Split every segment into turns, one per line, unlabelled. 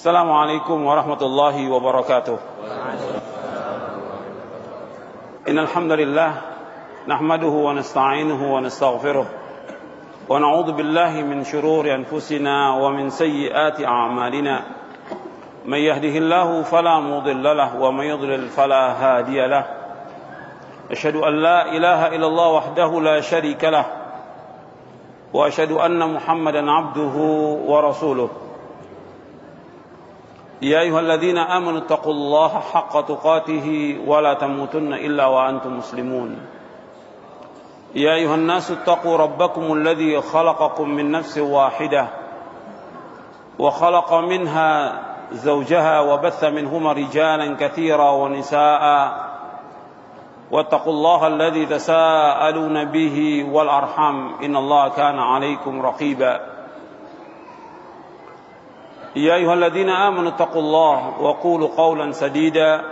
Assalamualaikum warahmatullahi wabarakatuh. Innal hamdalillah nahmaduhu wa nasta'inuhu wa nastaghfiruh wa na'udzu billahi min shururi anfusina wa min sayyiati a'malina. May yahdihillahu fala mudilla lahu wa may yudlil fala hadiya lahu. Asyhadu an la ilaha illallah wahdahu la syarika lahu wa asyhadu anna Muhammadan 'abduhu wa rasuluh. Ya ayyuhalladzina amanu taqullaha haqqa tuqatih wa la tamutunna illa wa antum muslimun. Ya ayyuhan nasu taqu rabbakumul ladzi khalaqakum min nafsin wahidah wa khalaqa minha zawjaha wa batha minhuma rijalan katsiran wa nisaa'a wattaqullaha alladzi tasaaluna bihi wal arham innallaha kana 'alaikum raqiba. يا أيها الذين آمنوا اتقوا الله وقولوا قولا سديدا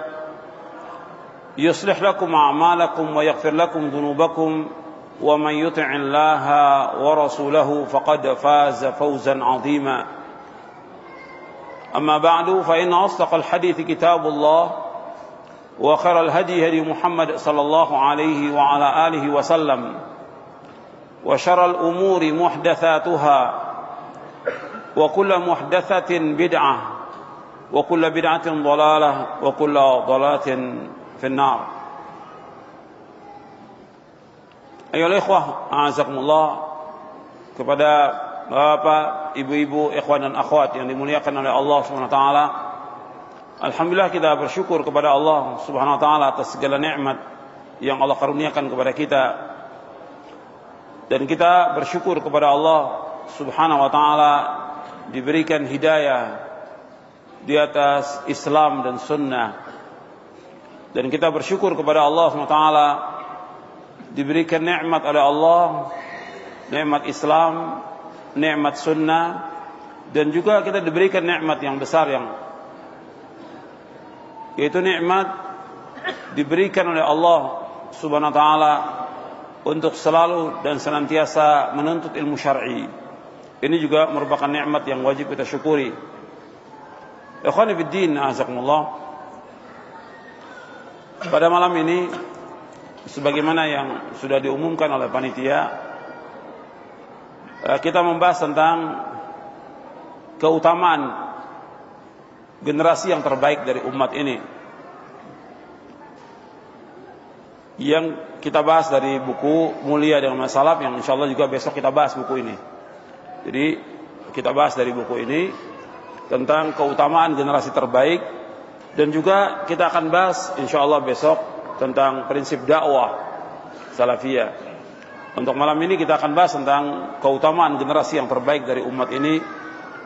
يصلح لكم أعمالكم ويغفر لكم ذنوبكم ومن يطع الله ورسوله فقد فاز فوزا عظيما. أما بعد فإن أصدق الحديث كتاب الله وخير الهدي هدي محمد صلى الله عليه وعلى آله وسلم وشر الأمور محدثاتها وكل محدثة بدعة وكل بدعة ضلالة وكل ضلالة في النار. Ayolah ikhwah, a'azakumullah, kepada bapak, ibu-ibu, ikhwan dan akhwat yang dimuliakan oleh Allah Subhanahu wa taala. Alhamdulillah kita bersyukur kepada Allah Subhanahu wa taala atas segala nikmat yang Allah karuniakan kepada kita. Dan kita bersyukur kepada Allah Subhanahu wa taala diberikan hidayah di atas Islam dan Sunnah, dan kita bersyukur kepada Allah SWT diberikan nikmat oleh Allah, nikmat Islam, nikmat Sunnah, dan juga kita diberikan nikmat yang besar yaitu nikmat diberikan oleh Allah Subhanahu wa taala untuk selalu dan senantiasa menuntut ilmu syar'i. Ini juga merupakan nikmat yang wajib kita syukuri. Ikhwani fiddin, azakumullah. Pada malam ini, sebagaimana yang sudah diumumkan oleh panitia, kita membahas tentang keutamaan generasi yang terbaik dari umat ini, yang kita bahas dari buku Mulia dengan Masalaf, yang insyaallah juga besok kita bahas buku ini. Jadi kita bahas dari buku ini tentang keutamaan generasi terbaik, dan juga kita akan bahas insyaallah besok tentang prinsip dakwah salafiyah. Untuk malam ini kita akan bahas tentang keutamaan generasi yang terbaik dari umat ini,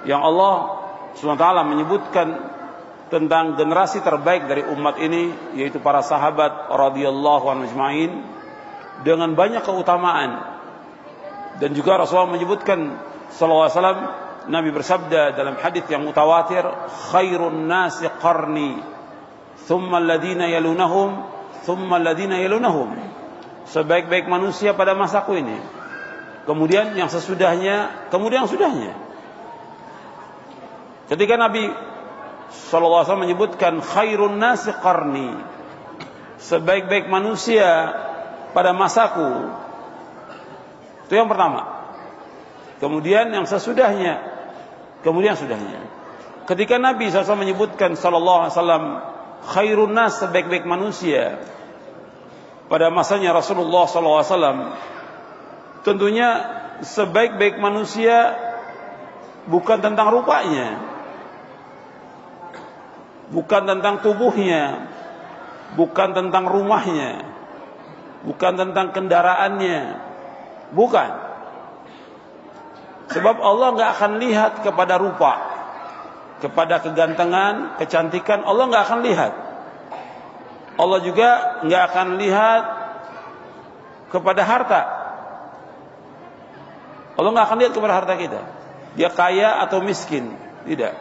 yang Allah SWT menyebutkan tentang generasi terbaik dari umat ini, yaitu para sahabat radhiyallahu anhum ajma'in, dengan banyak keutamaan. Dan juga Rasulullah menyebutkan sallallahu alaihi wasallam, Nabi bersabda dalam hadis yang mutawatir, khairun nasi qarni thumma alladhina yalunahum thumma alladhina yalunahum. Sebaik-baik manusia pada masaku ini, kemudian yang sesudahnya, kemudian yang sudahnya. Ketika Nabi sallallahu alaihi wasallam menyebutkan khairun nasi qarni, sebaik-baik manusia pada masaku, itu yang pertama. Kemudian yang sesudahnya, kemudian sudahnya. Ketika Nabi SAW menyebutkan sallallahu alaihi wasallam khairun nas, sebaik-baik manusia pada masanya Rasulullah sallallahu alaihi wasallam, tentunya sebaik-baik manusia bukan tentang rupanya, bukan tentang tubuhnya, bukan tentang rumahnya, bukan tentang kendaraannya, bukan. Sebab Allah enggak akan lihat kepada rupa, kepada kegantengan, kecantikan, Allah enggak akan lihat. Allah juga enggak akan lihat kepada harta. Allah enggak akan lihat kepada harta kita, dia kaya atau miskin, tidak.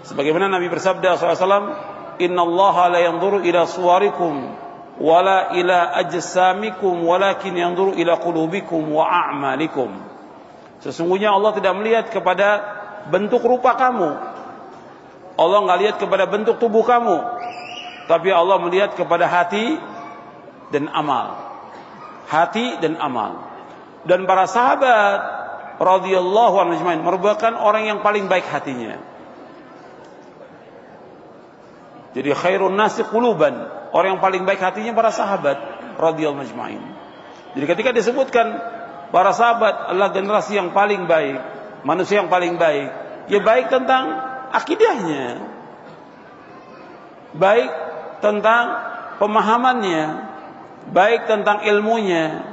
Sebagaimana Nabi bersabda SAW, innallaha la yanzuru ila suwarikum wala ila ajsamikum walakin yanzuru ila qulubikum wa a'malikum. Sesungguhnya Allah tidak melihat kepada bentuk rupa kamu, Allah nggak lihat kepada bentuk tubuh kamu, tapi Allah melihat kepada hati dan amal. Hati dan amal. Dan para sahabat radhiyallahu anhum ajmain merupakan orang yang paling baik hatinya. Jadi khairun nasi quluban, orang yang paling baik hatinya para sahabat radhiyallahu ajmain. Jadi ketika disebutkan para sahabat adalah generasi yang paling baik, manusia yang paling baik, ya baik tentang akidahnya, baik tentang pemahamannya, baik tentang ilmunya,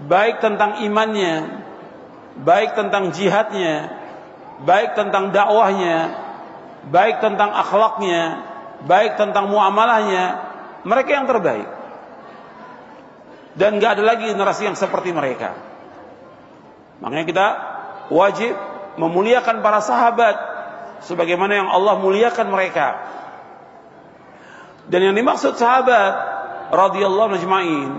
baik tentang imannya, baik tentang jihadnya, baik tentang dakwahnya, baik tentang akhlaknya, baik tentang muamalahnya. Mereka yang terbaik. Dan gak ada lagi generasi yang seperti mereka. Makanya kita wajib memuliakan para sahabat sebagaimana yang Allah muliakan mereka. Dan yang dimaksud sahabat radhiyallahu ajmain,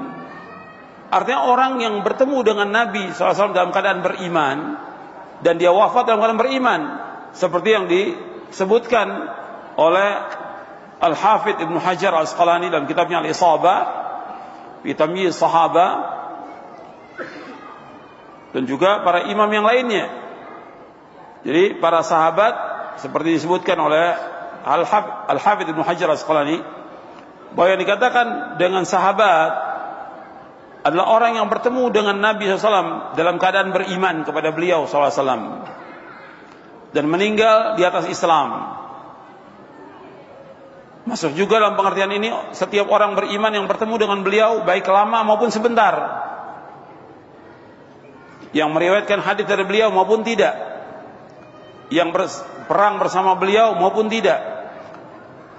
artinya orang yang bertemu dengan Nabi SAW dalam keadaan beriman dan dia wafat dalam keadaan beriman, seperti yang disebutkan oleh Al-Hafidh Ibnu Hajar Al-Asqalani dalam kitabnya Al-Isabah fi Tamyiz Sahaba, dan juga para imam yang lainnya. Jadi para sahabat seperti disebutkan oleh Al-Hafidh Ibnu Hajar Al-Asqalani, bahwa yang dikatakan dengan sahabat adalah orang yang bertemu dengan Nabi SAW dalam keadaan beriman kepada beliau SAW dan meninggal di atas Islam. Masuk juga dalam pengertian ini setiap orang beriman yang bertemu dengan beliau baik lama maupun sebentar, yang meriwayatkan hadis dari beliau maupun tidak, yang berperang bersama beliau maupun tidak,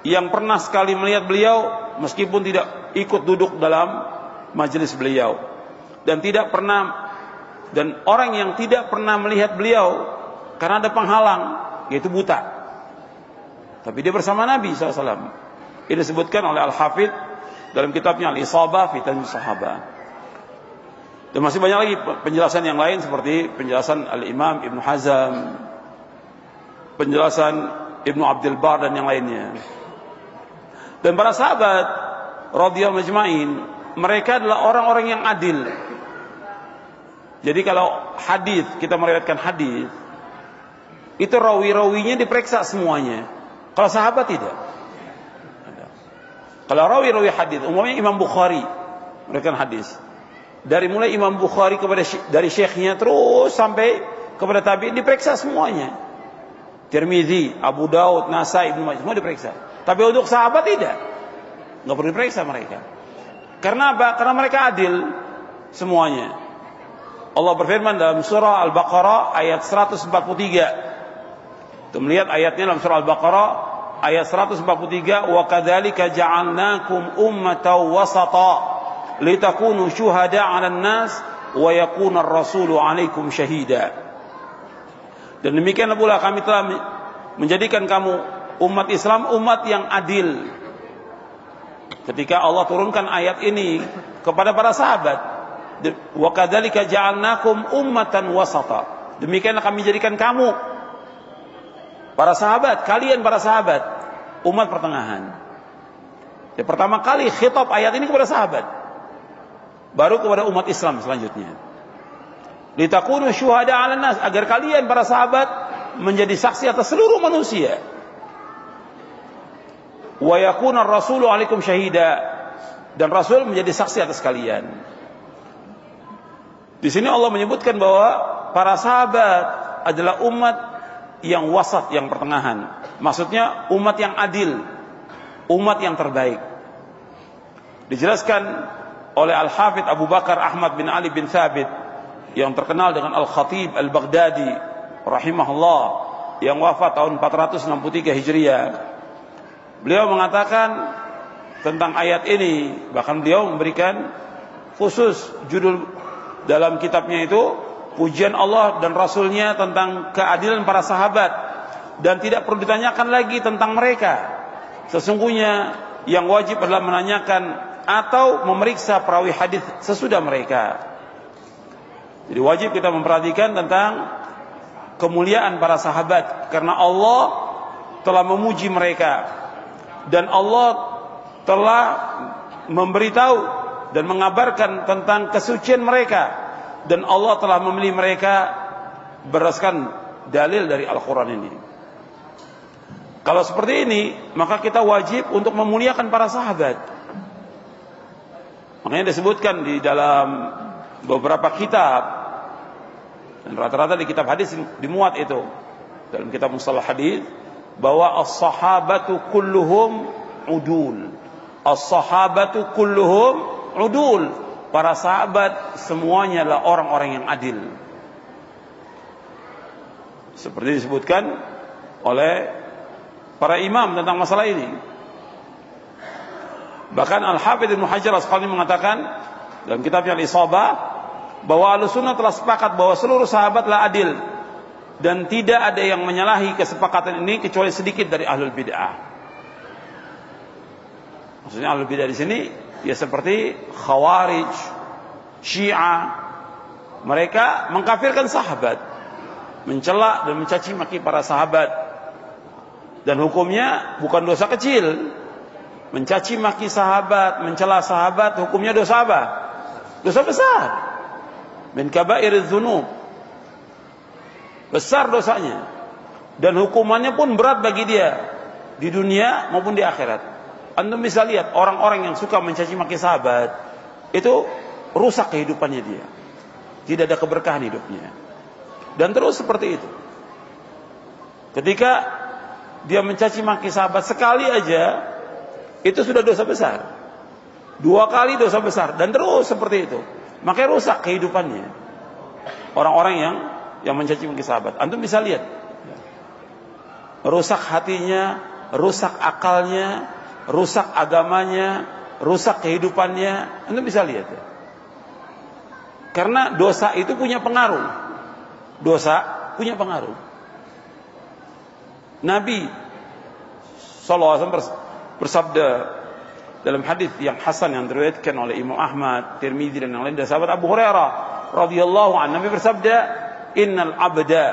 yang pernah sekali melihat beliau meskipun tidak ikut duduk dalam majelis beliau, dan orang yang tidak pernah melihat beliau karena ada penghalang, yaitu buta, tapi dia bersama Nabi SAW. Ini disebutkan oleh Al-Hafidh dalam kitabnya Al-Isabah fi Tamyiz Sahaba. Dan masih banyak lagi penjelasan yang lain seperti penjelasan Al-Imam Ibnu Hazm, penjelasan Ibnu Abdul Bar dan yang lainnya. Dan para sahabat radhiyallahu ajmain, mereka adalah orang-orang yang adil. Jadi kalau hadis, kita meriwayatkan hadis, itu rawi-rawinya diperiksa semuanya. Kalau sahabat tidak. Kalau rawi-rawi hadis, umumnya Imam Bukhari meriwayatkan hadis, dari mulai Imam Bukhari dari syekhnya terus sampai kepada tabi'in diperiksa semuanya. Tirmidzi, Abu Daud, Nasai, Ibnu Majah, semua diperiksa. Tapi untuk sahabat tidak, nggak perlu diperiksa mereka. Karena apa? Karena mereka adil semuanya. Allah berfirman dalam surah Al-Baqarah ayat 143. Kita melihat ayatnya dalam surah Al-Baqarah ayat 143, wa kadzalika ja'alnakum ummatan wasata litakunu syuhada'a 'alan nas wa yakuna ar-rasulu 'alaikum syahida. Dan demikian pula kami telah menjadikan kamu umat Islam, umat yang adil. Ketika Allah turunkan ayat ini kepada para sahabat, wa kadzalika ja'alnakum ummatan wasata, demikianlah kami jadikan kamu para sahabat, kalian para sahabat, umat pertengahan. Ya, pertama kali khitab ayat ini kepada sahabat, baru kepada umat Islam selanjutnya. Litakunu syuhada 'alan nas, agar kalian para sahabat menjadi saksi atas seluruh manusia. Wa yakuna ar-rasulu 'alaikum syahida, dan Rasul menjadi saksi atas kalian. Di sini Allah menyebutkan bahwa para sahabat adalah umat yang wasat, yang pertengahan. Maksudnya umat yang adil, umat yang terbaik. Dijelaskan oleh Al-Hafidh Abu Bakar Ahmad bin Ali bin Thabit, yang terkenal dengan Al-Khatib Al-Baghdadi rahimahullah, yang wafat tahun 463 Hijriah. Beliau mengatakan tentang ayat ini, bahkan beliau memberikan khusus judul dalam kitabnya itu, pujian Allah dan Rasulnya tentang keadilan para sahabat, dan tidak perlu ditanyakan lagi tentang mereka. Sesungguhnya yang wajib adalah menanyakan atau memeriksa perawi hadis sesudah mereka. Jadi wajib kita memperhatikan tentang kemuliaan para sahabat, karena Allah telah memuji mereka, dan Allah telah memberitahu dan mengabarkan tentang kesucian mereka, dan Allah telah memilih mereka berdasarkan dalil dari Al-Quran ini. Kalau seperti ini, maka kita wajib untuk memuliakan para sahabat. Makanya disebutkan di dalam beberapa kitab, dan rata-rata di kitab hadis dimuat itu, dalam kitab mustalah hadis, bahwa as-sahabatu kulluhum udul. As-sahabatu kulluhum udul. Para sahabat semuanya adalah orang-orang yang adil. Seperti disebutkan oleh para imam tentang masalah ini. Bahkan Al-Hafidz Ibnu Hajar Al-Asqalani mengatakan dalam kitabnya Al-Isabah bahwa Ahlussunnah telah sepakat bahwa seluruh sahabatlah adil, dan tidak ada yang menyalahi kesepakatan ini kecuali sedikit dari ahlul bid'ah. Maksudnya ahlul bid'ah di sini ya seperti Khawarij, Syiah. Mereka mengkafirkan sahabat, mencela dan mencaci maki para sahabat, dan hukumnya bukan dosa kecil. Mencaci maki sahabat, mencela sahabat, hukumnya dosa apa? Dosa besar. Min kaba'iriz dzunub. Besar dosanya, dan hukumannya pun berat bagi dia di dunia maupun di akhirat. Antum bisa lihat orang-orang yang suka mencaci maki sahabat itu rusak kehidupannya dia, tidak ada keberkahan hidupnya, dan terus seperti itu. Ketika dia mencaci maki sahabat sekali aja, itu sudah dosa besar. 2 kali dosa besar, dan terus seperti itu, makanya rusak kehidupannya. Orang-orang yang mencaci maki sahabat, antum bisa lihat, rusak hatinya, rusak akalnya, rusak agamanya, rusak kehidupannya. Antum bisa lihat ya. Karena dosa itu punya pengaruh. Dosa punya pengaruh. Nabi SAW bersabda dalam hadis yang hasan yang diriwayatkan oleh Imam Ahmad, Tirmidzi dan yang lain dari sahabat Abu Hurairah radhiyallahu anhu, Nabi bersabda, innal abda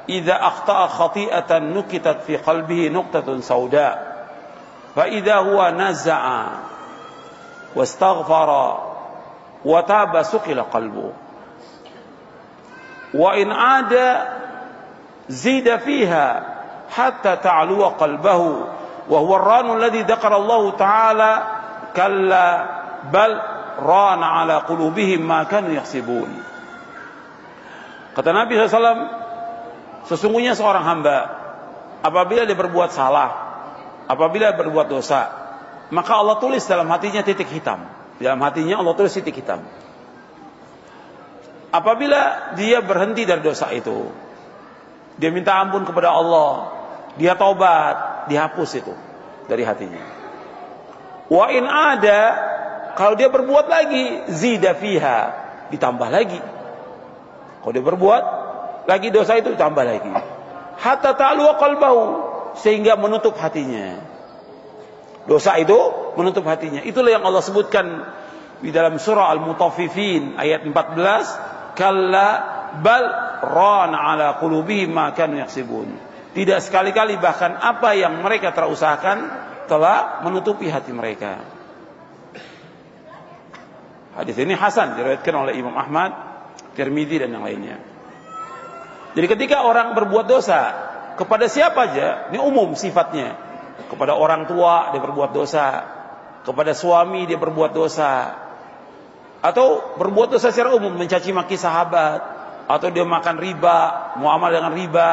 idza akhta'a khati'atan nukitat fi qalbihi nuqtatun sauda fa idza huwa naza'a wastaghfara wa taba suqila qalbu wa in 'ada zida fiha hatta ta'luwa qalbahu wa huwa ar-ranu alladhi dzakara Allah ta'ala kalla bal rana 'ala qulubihim ma kanu yaksibun. Kata Nabi SAW, sesungguhnya seorang hamba apabila dia berbuat salah, apabila berbuat dosa, maka Allah tulis dalam hatinya titik hitam. Dalam hatinya Allah tulis titik hitam. Apabila dia berhenti dari dosa itu, dia minta ampun kepada Allah, dia taubat, dihapus itu dari hatinya. Wa in ada, kalau dia berbuat lagi, zida fiha, ditambah lagi. Kalau dia berbuat lagi dosa itu, ditambah lagi. Hatta ta'luwa qalbahu, sehingga menutup hatinya. Dosa itu menutup hatinya. Itulah yang Allah sebutkan di dalam surah Al-Mutaffifin ayat 14, kalla bal rana 'ala qulubihim ma kanu yaksibun. Tidak sekali-kali, bahkan apa yang mereka telah usahakan telah menutupi hati mereka. Hadis ini hasan, diriwayatkan oleh Imam Ahmad, Tirmidzi dan yang lainnya. Jadi ketika orang berbuat dosa kepada siapa aja, ini umum sifatnya. Kepada orang tua dia berbuat dosa, kepada suami dia berbuat dosa, atau berbuat dosa secara umum, mencaci maki sahabat, atau dia makan riba, muamalah dengan riba,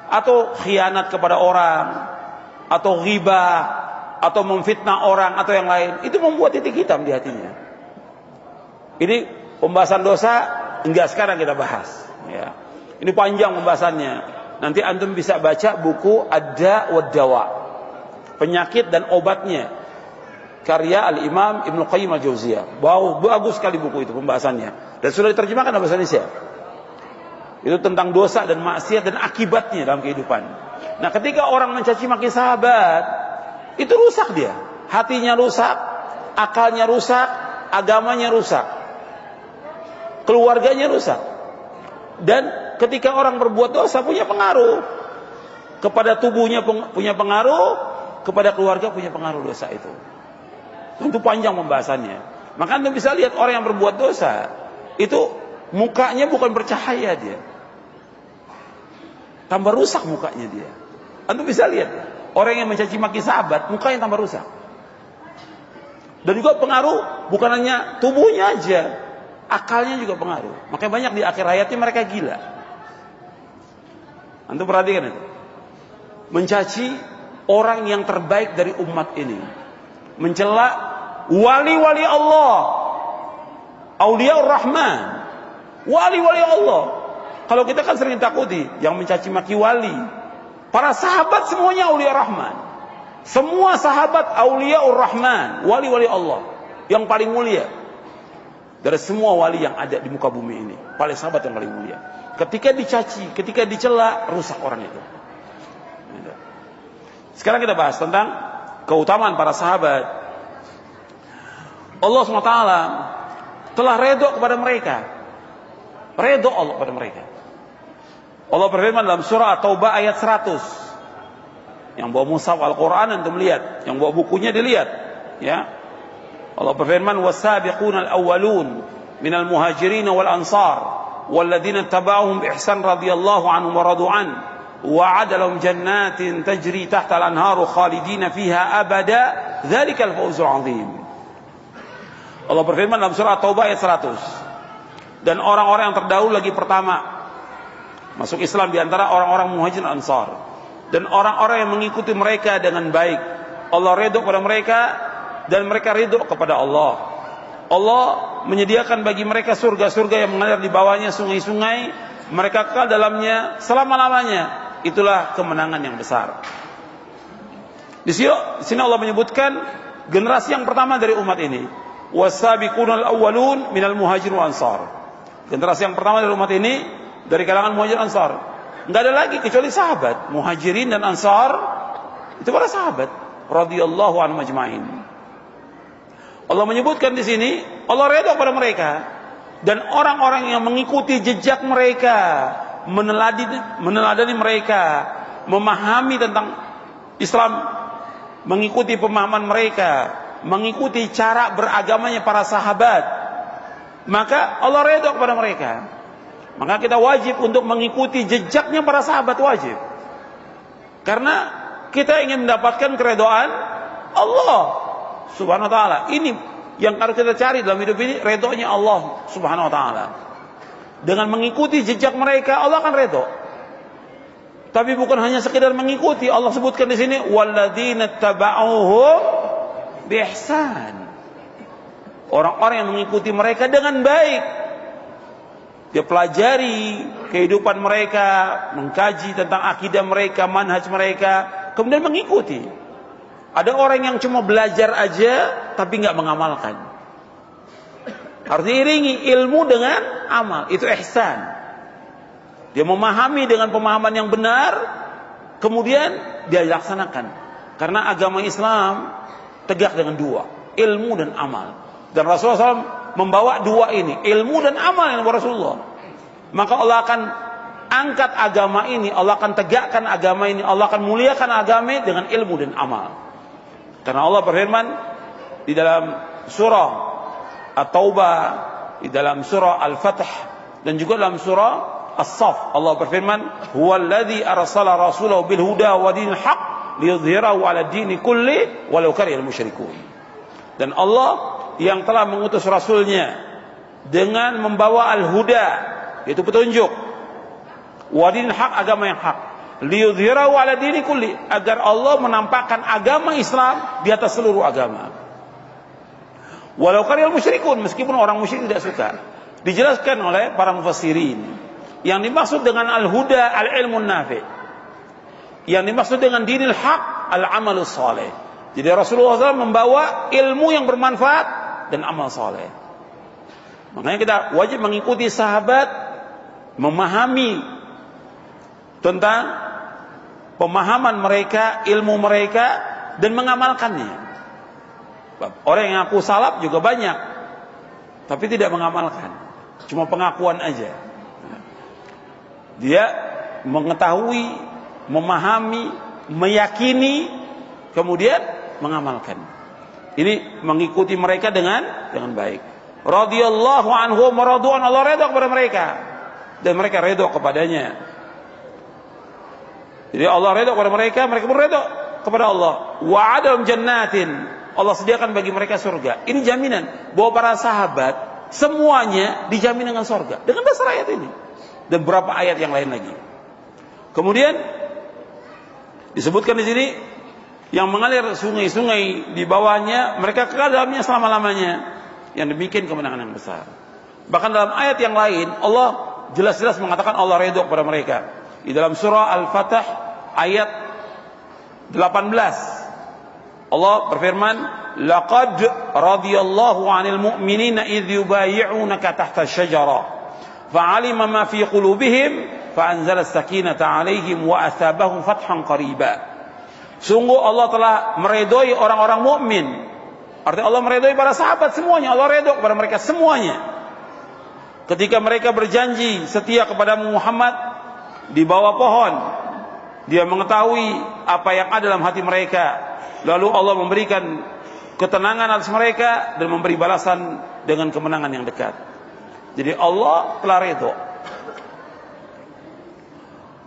atau khianat kepada orang, atau ghibah, atau memfitnah orang, atau yang lain. Itu membuat titik hitam di hatinya. Ini pembahasan dosa enggak sekarang kita bahas ya. Ini panjang pembahasannya. Nanti antum bisa baca buku Ad-Da' wa Dawa, penyakit dan obatnya, karya Al-Imam Ibnu Qayyim Al-Jauziyah. Bagus sekali buku itu pembahasannya, dan sudah diterjemahkan dalam bahasa Indonesia. Itu tentang dosa dan maksiat dan akibatnya dalam kehidupan. Nah, ketika orang mencaci maki sahabat, itu rusak dia. Hatinya rusak, akalnya rusak, agamanya rusak, keluarganya rusak. Dan ketika orang berbuat dosa punya pengaruh. kepada tubuhnya punya pengaruh, kepada keluarga punya pengaruh dosa itu. Tentu panjang pembahasannya. Maka Anda bisa lihat orang yang berbuat dosa itu mukanya bukan bercahaya dia, tambah rusak mukanya dia. Anda bisa lihat orang yang mencaci maki sahabat mukanya tambah rusak. Dan juga pengaruh bukan hanya tubuhnya aja, akalnya juga pengaruh. Makanya banyak di akhir hayatnya mereka gila. Anda perhatikan itu. Mencaci orang yang terbaik dari umat ini, mencela wali-wali Allah, Auliaur Rahman, wali-wali Allah. Kalau kita kan sering takuti yang mencaci maki wali. Para sahabat semuanya Auliaur Rahman. Semua sahabat Auliaur Rahman, wali-wali Allah yang paling mulia dari semua wali yang ada di muka bumi ini. Paling sahabat yang paling mulia. Ketika dicaci, ketika dicela, rusak orang itu. Sekarang kita bahas tentang keutamaan para sahabat. Allah SWT telah redha kepada mereka. Redha Allah kepada mereka. Allah berfirman dalam surah At-Taubah ayat 100. Yang bawa mushaf Al-Quran antum lihat, yang bawa bukunya dilihat, ya. Allah berfirman, "Was-sabiquna al-awwalun minal muhajirin wal ansar walladzina tabauhum bi ihsan radhiyallahu anhum wa radu an wa'ada lahum jannatin tajri tahta al-anharu khalidina fiha abada dzalikal fawzul 'adzim." Allah berfirman dalam surah At-Taubah ayat 100. Dan orang-orang yang terdahulu lagi pertama masuk Islam di antara orang-orang muhajir dan ansar, dan orang-orang yang mengikuti mereka dengan baik, Allah ridho kepada mereka dan mereka ridho kepada Allah. Allah menyediakan bagi mereka surga-surga yang mengalir di bawahnya sungai-sungai, mereka kekal dalamnya selama-lamanya. Itulah kemenangan yang besar. Di sini Allah menyebutkan generasi yang pertama dari umat ini, was-sabiqunal awwalun minal muhajir wal ansar. Generasi yang pertama dari umat ini dari kalangan muhajir ansar. Enggak ada lagi kecuali sahabat. Muhajirin dan ansar itu para sahabat radhiyallahu anhum ajmain. Allah menyebutkan di sini Allah redha kepada mereka dan orang-orang yang mengikuti jejak mereka, meneladani mereka, memahami tentang Islam, mengikuti pemahaman mereka, mengikuti cara beragamanya para sahabat, maka Allah redha kepada mereka. Maka kita wajib untuk mengikuti jejaknya para sahabat, wajib. Karena kita ingin mendapatkan keridhaan Allah Subhanahu wa taala. Ini yang harus kita cari dalam hidup ini, ridhonya Allah Subhanahu wa taala. Dengan mengikuti jejak mereka, Allah akan ridho. Tapi bukan hanya sekedar mengikuti, Allah sebutkan di sini walladzina tabauhum bi ihsan. Orang-orang yang mengikuti mereka dengan baik. Dia pelajari kehidupan mereka, mengkaji tentang akidah mereka, manhaj mereka, kemudian mengikuti. Ada orang yang cuma belajar aja tapi nggak mengamalkan. Harus diiringi ilmu dengan amal, itu ihsan. Dia memahami dengan pemahaman yang benar, kemudian dia laksanakan. Karena agama Islam tegak dengan dua, ilmu dan amal. Dan Rasulullah SAW membawa dua ini, ilmu dan amal yang Rasulullah. Maka Allah akan angkat agama ini, Allah akan tegakkan agama ini, Allah akan muliakan agama dengan ilmu dan amal. Karena Allah berfirman di dalam surah At-Taubah, di dalam surah Al-Fath, dan juga dalam surah As-Saff, Allah berfirman, "Huwallazi arsala rasulahu bil huda wa dinil haqq liyudhhirahu 'ala ad-dini kulli walau karihal musyrikun." Dan Allah yang telah mengutus Rasulnya dengan membawa al-huda, yaitu petunjuk, wadin hak, agama yang hak, liyudhhirahu 'ala dini kulli, agar Allah menampakkan agama Islam di atas seluruh agama. Walau karihal musyrikun, meskipun orang musyrik tidak suka. Dijelaskan oleh para mufassirin, yang dimaksud dengan al-huda al-ilmun nafi', yang dimaksud dengan dinil haq al-amalus saleh. Jadi Rasulullah SAW membawa ilmu yang bermanfaat dan amal saleh. Makanya kita wajib mengikuti sahabat, memahami tentang pemahaman mereka, ilmu mereka, dan mengamalkannya. Orang yang ngaku salaf juga banyak, tapi tidak mengamalkan, cuma pengakuan aja. Dia mengetahui memahami, meyakini, kemudian mengamalkan. Ini mengikuti mereka dengan baik. Radhiyallahu anhum wa radu'an, Allah redha kepada mereka dan mereka redha kepadanya. Jadi Allah redha kepada mereka, mereka pun redha kepada Allah. Wa'adahum jannatin, Allah sediakan bagi mereka surga. Ini jaminan bahwa para sahabat semuanya dijamin dengan surga dengan dasar ayat ini dan beberapa ayat yang lain lagi. Kemudian disebutkan di sini yang mengalir sungai-sungai di bawahnya, mereka kekal dalamnya selama-lamanya. Yang demikian kemenangan yang besar. Bahkan dalam ayat yang lain Allah jelas-jelas mengatakan Allah ridho kepada mereka. Di dalam surah Al-Fatah ayat 18 Allah berfirman, laqad radiyallahu 'anil mu'minina idh yubayyi'unaka tahta asy-syajarah fa'alima ma fi qulubihim fa'anzala as-sakinata 'alaihim wa asabahum fathan qariba. Sungguh Allah telah meridhoi orang-orang mukmin. Artinya Allah meridhoi para sahabat semuanya, Allah ridho kepada mereka semuanya. Ketika mereka berjanji setia kepada Muhammad di bawah pohon, dia mengetahui apa yang ada dalam hati mereka. Lalu Allah memberikan ketenangan atas mereka dan memberi balasan dengan kemenangan yang dekat. Jadi Allah telah ridho.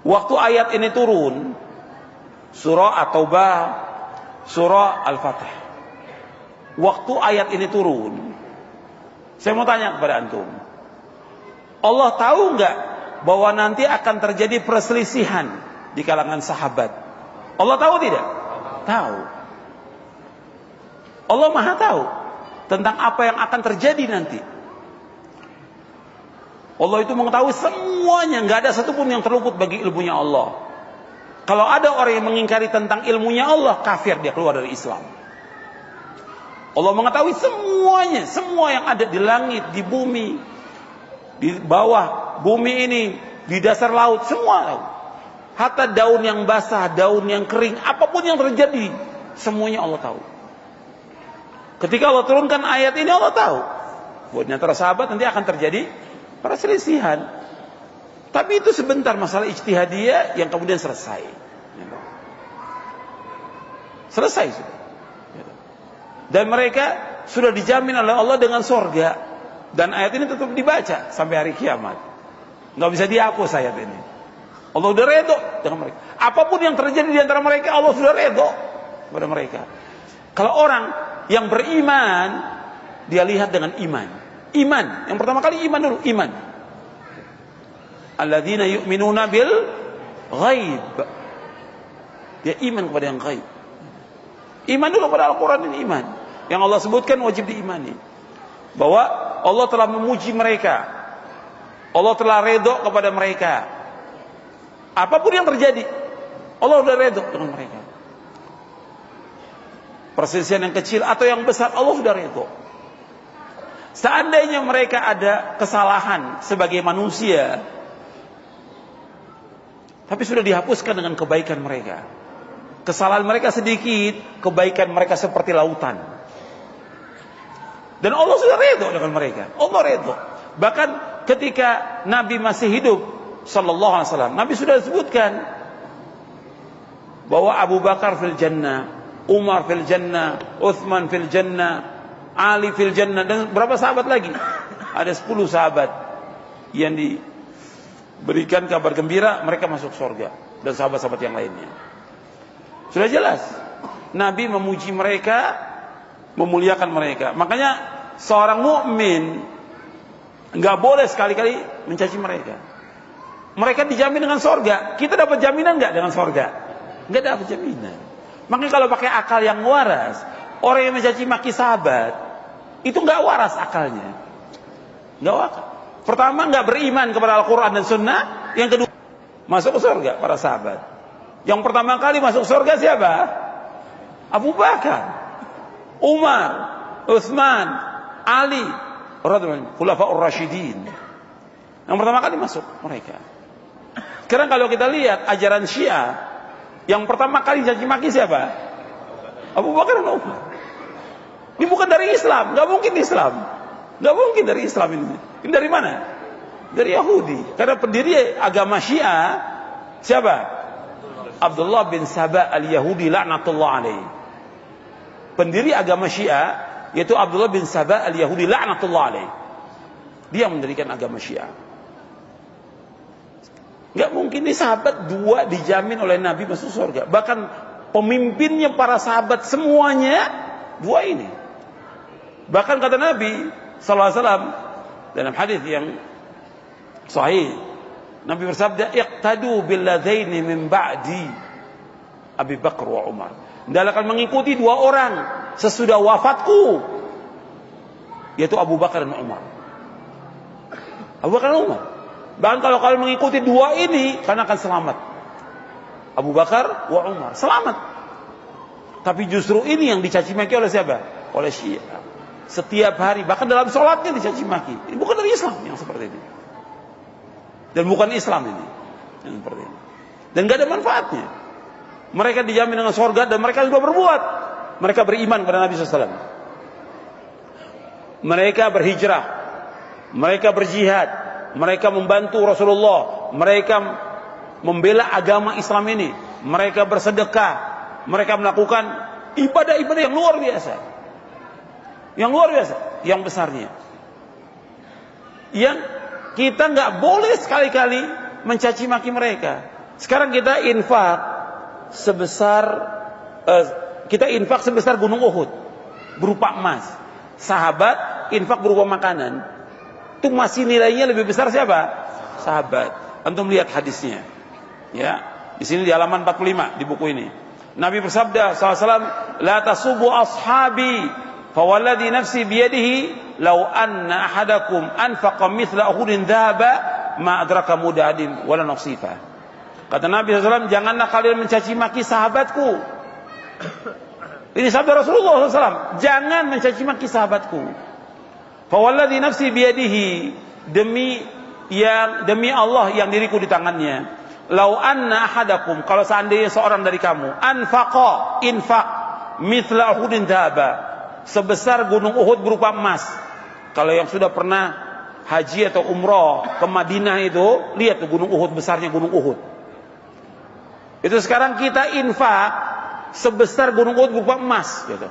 Waktu ayat ini turun, surah At-Taubah, surah Al-Fatah. Waktu ayat ini turun, saya mau tanya kepada antum, Allah tahu nggak bahwa nanti akan terjadi perselisihan di kalangan sahabat? Allah tahu tidak? Tahu. Allah Maha tahu tentang apa yang akan terjadi nanti. Allah itu mengetahui semuanya, nggak ada satupun yang terluput bagi ilmunya Allah. Kalau ada orang yang mengingkari tentang ilmunya Allah, kafir, dia keluar dari Islam. Allah mengetahui semuanya, semua yang ada di langit, di bumi, di bawah bumi ini, di dasar laut, semua tahu. Hatta daun yang basah, daun yang kering, apapun yang terjadi, semuanya Allah tahu. Ketika Allah turunkan ayat ini, Allah tahu bahwa di antara sahabat nanti akan terjadi perselisihan. Tapi itu sebentar, masalah ijtihadiyah yang kemudian selesai. Selesai sudah. Dan mereka sudah dijamin oleh Allah dengan surga. Dan ayat ini tetap dibaca sampai hari kiamat. Nggak bisa dihapus ayat ini. Allah sudah redho dengan mereka. Apapun yang terjadi di antara mereka, Allah sudah redho kepada mereka. Kalau orang yang beriman, dia lihat dengan iman. Iman. Yang pertama kali iman dulu. Iman. Alladzina yu'minuna bil ghaib. Dia iman kepada yang ghaib. Iman dulu pada Al-Quran ini iman. Yang Allah sebutkan wajib diimani. Bahwa Allah telah memuji mereka. Allah telah redho kepada mereka. Apapun yang terjadi, Allah sudah redho dengan mereka. Perselisihan yang kecil atau yang besar, Allah sudah redho. Seandainya mereka ada kesalahan sebagai manusia, tapi sudah dihapuskan dengan kebaikan mereka. Kesalahan mereka sedikit, kebaikan mereka seperti lautan. Dan Allah sudah redho dengan mereka. Allah redho. Bahkan ketika Nabi masih hidup, sallallahu alaihi wasallam, Nabi sudah sebutkan bahwa Abu Bakar fil jannah, Umar fil jannah, Uthman fil jannah, Ali fil jannah, dan berapa sahabat lagi? Ada 10 sahabat yang diberikan kabar gembira mereka masuk surga, dan sahabat-sahabat yang lainnya. Sudah jelas Nabi memuji mereka, memuliakan mereka. Makanya seorang mukmin nggak boleh sekali-kali mencaci mereka. Mereka dijamin dengan surga. Kita dapat jaminan nggak dengan surga? Nggak dapat jaminan. Makanya kalau pakai akal yang waras, orang yang mencaci maki sahabat itu nggak waras akalnya. Nggak waras. Pertama, nggak beriman kepada Al-Quran dan Sunnah. Yang kedua, masuk ke surga para sahabat. Yang pertama kali masuk surga siapa? Abu Bakar, Umar, Utsman, Ali, Khulafaur Rasyidin. Yang pertama kali masuk mereka. Sekarang kalau kita lihat ajaran Syiah, yang pertama kali caci maki siapa? Abu Bakar dan Umar. Ini bukan dari Islam, nggak mungkin Islam, nggak mungkin dari Islam ini. Ini dari mana? Dari Yahudi. Karena pendiri agama Syiah siapa? Abdullah bin Saba al-Yahudi laknatullah alaihi. Pendiri agama Syiah yaitu Abdullah bin Saba al-Yahudi laknatullah alaihi. Dia mendirikan agama Syiah. Enggak mungkin nih sahabat dua dijamin oleh Nabi masuk surga. Bahkan pemimpinnya para sahabat semuanya dua ini. Bahkan kata Nabi sallallahu alaihi wasallam dalam hadis yang sahih, Nabi bersabda, "Iqtadu bil ladaini min ba'di Abi Bakar wa Umar." Hendaklah akan mengikuti dua orang sesudah wafatku, yaitu Abu Bakar dan Umar. Abu Bakar dan Umar. Bahkan kalau kalian mengikuti dua ini, kalian akan selamat. Abu Bakar wa Umar selamat. Tapi justru ini yang dicaci maki oleh siapa? Oleh Syiah. Setiap hari, bahkan dalam sholatnya dicaci maki. Ini bukan dari Islam yang seperti ini. Dan bukan Islam ini yang seperti ini. Dan gak ada manfaatnya. Mereka dijamin dengan surga dan mereka juga berbuat. Mereka beriman kepada Nabi SAW. Mereka berhijrah. Mereka berjihad. Mereka membantu Rasulullah. Mereka membela agama Islam ini. Mereka bersedekah. Mereka melakukan ibadah-ibadah yang luar biasa. Yang luar biasa. Yang besarnya. Yang kita nggak boleh sekali-kali mencaci maki mereka. Sekarang kita infak sebesar gunung Uhud berupa emas. Sahabat infak berupa makanan. Itu masih nilainya lebih besar siapa? Sahabat. Antum lihat hadisnya. Ya, di sini di halaman 45 di buku ini. Nabi bersabda SAW, "La tasubu ashabi, fawalladhi nafsi biyadihi, law anna ahadakum anfaqa mithla uhudin dhahaba, ma adraka mudadim wala nasifa." Kata Nabi SAW, janganlah kalian mencaci maki sahabatku. Ini sabda Rasulullah SAW. Jangan mencaci maki sahabatku. Fawalladhi nafsi biyadihi, demi Allah yang diriku di tangannya. Lau anna ahadakum, kalau seandainya seorang dari kamu infak mithla uhudin dhahaba, sebesar gunung Uhud berupa emas. Kalau yang sudah pernah haji atau umroh ke Madinah itu, lihat tuh gunung Uhud, besarnya gunung Uhud. Itu sekarang kita infak sebesar gunung Uhud berupa emas gitu.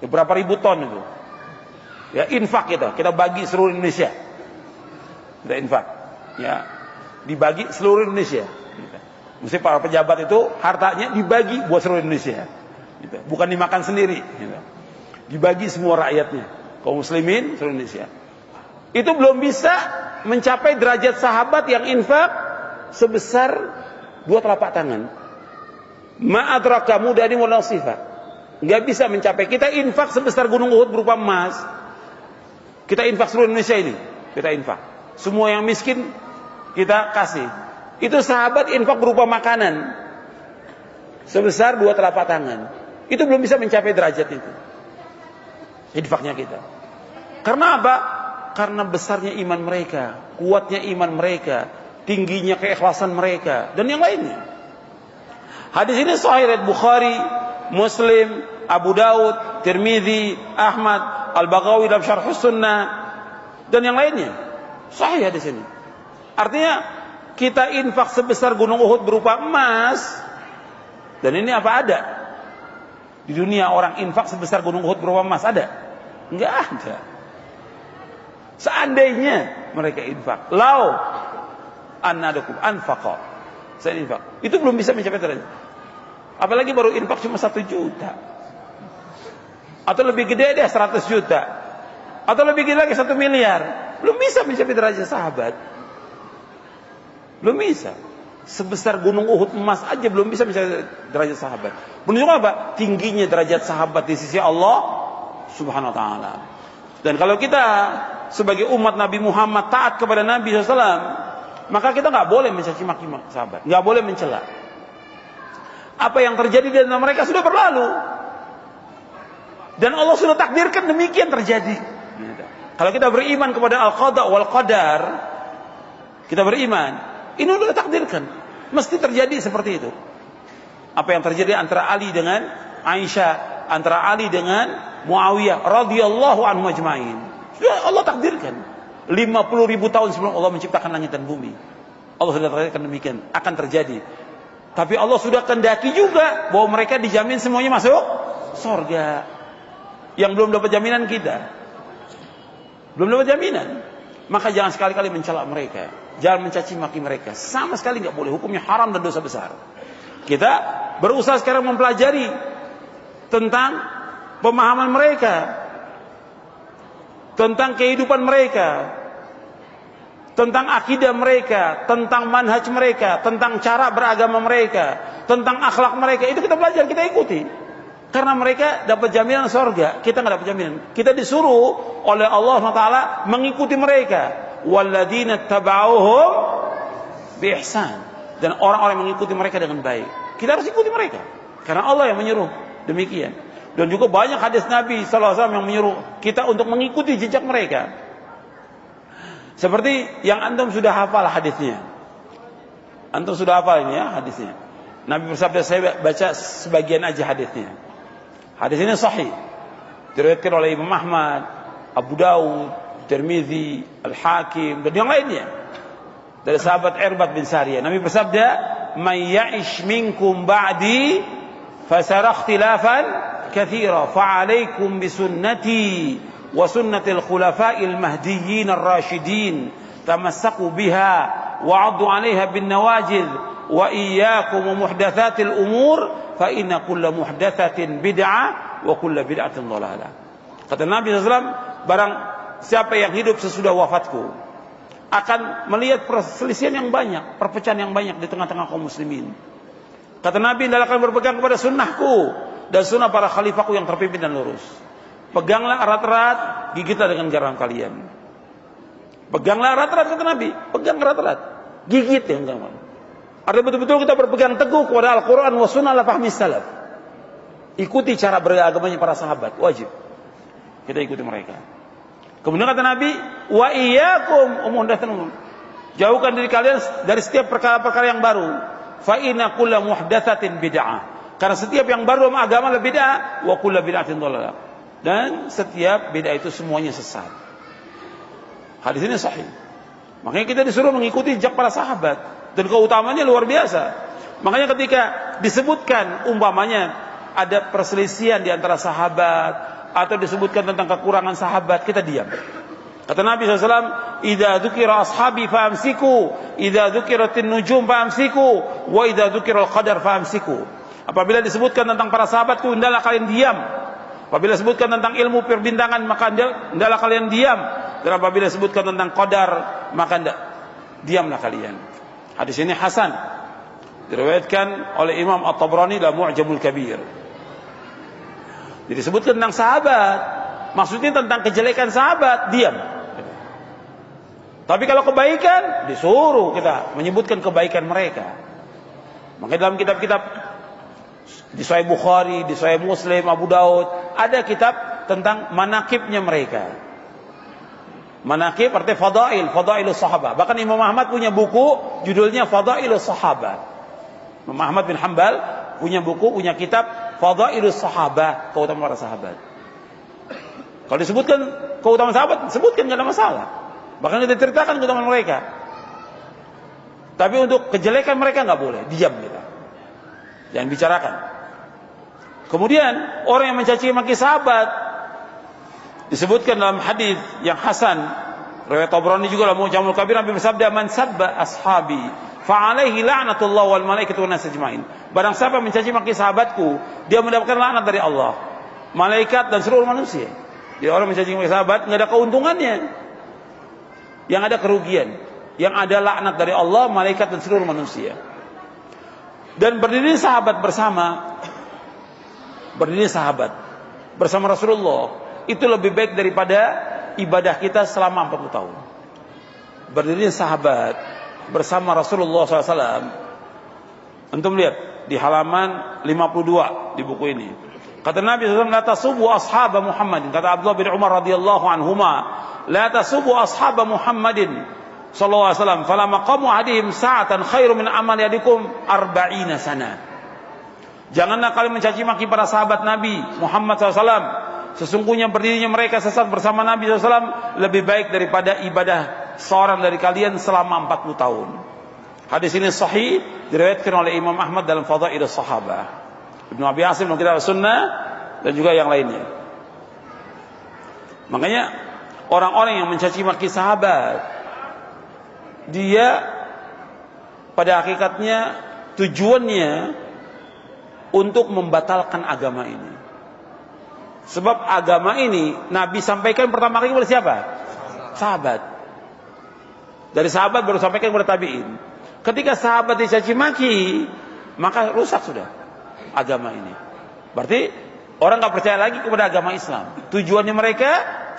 Ya, berapa ribu ton itu. Ya, infak kita bagi seluruh Indonesia. Kita infak. Ya, dibagi seluruh Indonesia. Mesti para pejabat itu hartanya dibagi buat seluruh Indonesia. Bukan dimakan sendiri. Dibagi semua rakyatnya. Kaum muslimin seluruh Indonesia. Itu belum bisa mencapai derajat sahabat yang infak sebesar dua telapak tangan. Ma'adraka mudani wal nasifa. Enggak bisa mencapai. Kita infak sebesar gunung Uhud berupa emas. Kita infak seluruh Indonesia ini. Kita infak. Semua yang miskin kita kasih. Itu sahabat infak berupa makanan sebesar dua telapak tangan. Itu belum bisa mencapai derajat itu. Infaknya kita. Karena apa? Karena besarnya iman mereka, kuatnya iman mereka, tingginya keikhlasan mereka, dan yang lainnya. Hadis ini sahih riwayat Bukhari, Muslim, Abu Daud, Tirmidzi, Ahmad, Al-Baghawi dalam Syarh Sunnah, dan yang lainnya. Sahih hadis ini. Artinya kita infak sebesar gunung Uhud berupa emas, dan ini apa ada? Di dunia orang infak sebesar gunung Uhud berupa emas ada? Enggak ada. Seandainya mereka infak, lau annadakum anfaqa, saya infak, itu belum bisa mencapai derajat. Apalagi baru infak cuma 1 juta, atau lebih gede deh 100 juta, atau lebih gede lagi 1 miliar, belum bisa mencapai derajat sahabat. Belum bisa. Sebesar gunung Uhud emas aja belum bisa mencapai derajat sahabat. Menunjukkan apa? Tingginya derajat sahabat di sisi Allah Subhanahu wa taala. Dan kalau kita sebagai umat Nabi Muhammad taat kepada Nabi SAW, maka kita nggak boleh mencaci maki sahabat, nggak boleh mencela. Apa yang terjadi di antara mereka sudah berlalu, dan Allah sudah takdirkan demikian terjadi. Kalau kita beriman kepada al-qada wal qadar, kita beriman, ini sudah takdirkan, mesti terjadi seperti itu. Apa yang terjadi antara Ali dengan Aisyah, antara Ali dengan Muawiyah radhiyallahu anhum ajma'in, sudah Allah takdirkan 50.000 tahun sebelum Allah menciptakan langit dan bumi. Allah sudah takdirkan demikian akan terjadi. Tapi Allah sudah kehendaki juga bahwa mereka dijamin semuanya masuk surga. Yang belum dapat jaminan kita. Belum dapat jaminan. Maka jangan sekali-kali mencela mereka. Jangan mencaci maki mereka. Sama sekali nggak boleh. Hukumnya haram dan dosa besar. Kita berusaha sekarang mempelajari tentang pemahaman mereka. Tentang kehidupan mereka. Tentang akidah mereka, tentang manhaj mereka, tentang cara beragama mereka, tentang akhlak mereka. Itu kita belajar, kita ikuti. Karena mereka dapat jaminan surga, kita nggak dapat jaminan. Kita disuruh oleh Allah SWT mengikuti mereka. Walladzina tabauhum biihsan. Dan orang-orang yang mengikuti mereka dengan baik. Kita harus ikuti mereka. Karena Allah yang menyuruh demikian. Dan juga banyak hadis Nabi SAW yang menyuruh kita untuk mengikuti jejak mereka. Seperti yang antum sudah hafal hadisnya. Antum sudah hafal ini ya hadisnya. Nabi bersabda, saya baca sebagian aja hadisnya. Hadis ini sahih. Diriwayatkan oleh Imam Ahmad, Abu Dawud, Tirmizi, Al-Hakim dan yang lainnya. Dari sahabat Irbad bin Sariyah. Nabi bersabda, "Man ya'ish minkum ba'di fasara ikhtilafan katsira fa 'alaikum bi sunnati wa sunnatil khulafa'il mahdiyyin ar-rasyidin tamassaku biha wa 'addu 'alaiha bin nawajid wa iyyakum wa muhdatsatil umur fa inna kulla muhdatsatin bid'ah wa kulla bid'atin dhalalah." Kata Nabi SAW, barang siapa yang hidup sesudah wafatku akan melihat perselisihan yang banyak, perpecahan yang banyak di tengah-tengah kaum muslimin. Kata Nabi, hendaklah kalian berpegang kepada sunnahku dan sunnah para khalifahku yang terpimpin dan lurus. Peganglah erat-erat, gigitlah dengan garam kalian. Peganglah erat-erat, kata Nabi. Pegang erat-erat, gigit yang garam. Artinya betul-betul kita berpegang teguh kepada Al-Quran wa sunnah ala fahmi salaf. Ikuti cara beragamanya para sahabat, wajib. Kita ikuti mereka. Kemudian kata Nabi, wa iyyakum muhdatsatil umur. Jauhkan diri kalian dari setiap perkara-perkara yang baru. Fa inna kulla muhdatsatin bid'ah. Karena setiap yang baru dalam agama adalah bid'ah, wa kulla bid'atin dhalalah. Dan setiap bid'ah itu semuanya sesat. Hadis ini sahih. Makanya kita disuruh mengikuti jejak para sahabat. Dan keutamanya luar biasa. Makanya ketika disebutkan umpamanya ada perselisihan di antara sahabat, atau disebutkan tentang kekurangan sahabat, kita diam. Kata Nabi SAW, "Idza dzukira ashabi fa'amsiku, idza dzukiratin nujum fa'amsiku, wa idza dzukiral qadar fa'amsiku." Apabila disebutkan tentang para sahabatku, hendaklah kalian diam. Apabila disebutkan tentang ilmu perbintangan, maka hendaklah kalian diam. Dan apabila disebutkan tentang qadar, maka diamlah kalian. Hadis ini hasan. Diriwayatkan oleh Imam At-Tabrani dalam Mu'jamul Kabir. Jadi disebutkan tentang sahabat, maksudnya tentang kejelekan sahabat, diam. Tapi kalau kebaikan, disuruh kita menyebutkan kebaikan mereka. Makanya dalam kitab-kitab di Sahih Bukhari, di Sahih Muslim, Abu Daud, ada kitab tentang manaqibnya mereka. Manaqib artinya fadail, fadailus sahabah. Bahkan Imam Ahmad punya buku judulnya Fadailus Sahabah. Imam Ahmad bin Hanbal punya buku, punya kitab Fadailus Sahabah, keutamaan para sahabat. Kalau disebutkan keutamaan sahabat, sebutkan, enggak ada masalah. Bahkan kita ceritakan keutamaan mereka. Tapi untuk kejelekan mereka enggak boleh, diam kita. Jangan bicarakan. Kemudian orang yang mencaci maki sahabat disebutkan dalam hadis yang hasan, riwayat Tabrani juga dalam Mu'jamul Kabir, Nabi bersabda, "Man sabba ashabi fa alaihi la'natullah wal malaikatu wan nas ajmain." Barang siapa mencaci maki sahabatku, dia mendapatkan laknat dari Allah, malaikat dan seluruh manusia. Jadi orang mencaci maki sahabat enggak ada keuntungannya. Yang ada kerugian, yang ada laknat dari Allah, malaikat dan seluruh manusia. Dan berdiri sahabat bersama Rasulullah itu lebih baik daripada ibadah kita selama 40 tahun. Berdiri sahabat bersama Rasulullah SAW. Antum lihat di halaman 52 di buku ini. Kata Nabi SAW, "La tasubu ashab Muhammadin." Kata Abdullah bin Umar radhiyallahu anhuma, "La tasubu ashab Muhammadin sallallahu alaihi wasallam, fala maqamu ahadihim sa'atan khairu min amali yadikum 40 sana." Janganlah kalian mencaci maki para sahabat Nabi Muhammad SAW. Sesungguhnya berdirinya mereka sesat bersama Nabi SAW lebih baik daripada ibadah seorang dari kalian selama 40 tahun. Hadis ini sahih, diriwayatkan oleh Imam Ahmad dalam Fadailus Sahabah, Ibnu Abi Asim dalam Kitab Sunnah, dan juga yang lainnya. Makanya orang-orang yang mencaci maki sahabat, dia pada hakikatnya tujuannya untuk membatalkan agama ini. Sebab agama ini Nabi sampaikan pertama kali kepada siapa? Sahabat. Dari sahabat baru sampaikan kepada tabi'in. Ketika sahabat dicaci maki, maka rusak sudah agama ini. Berarti orang nggak percaya lagi kepada agama Islam. Tujuannya mereka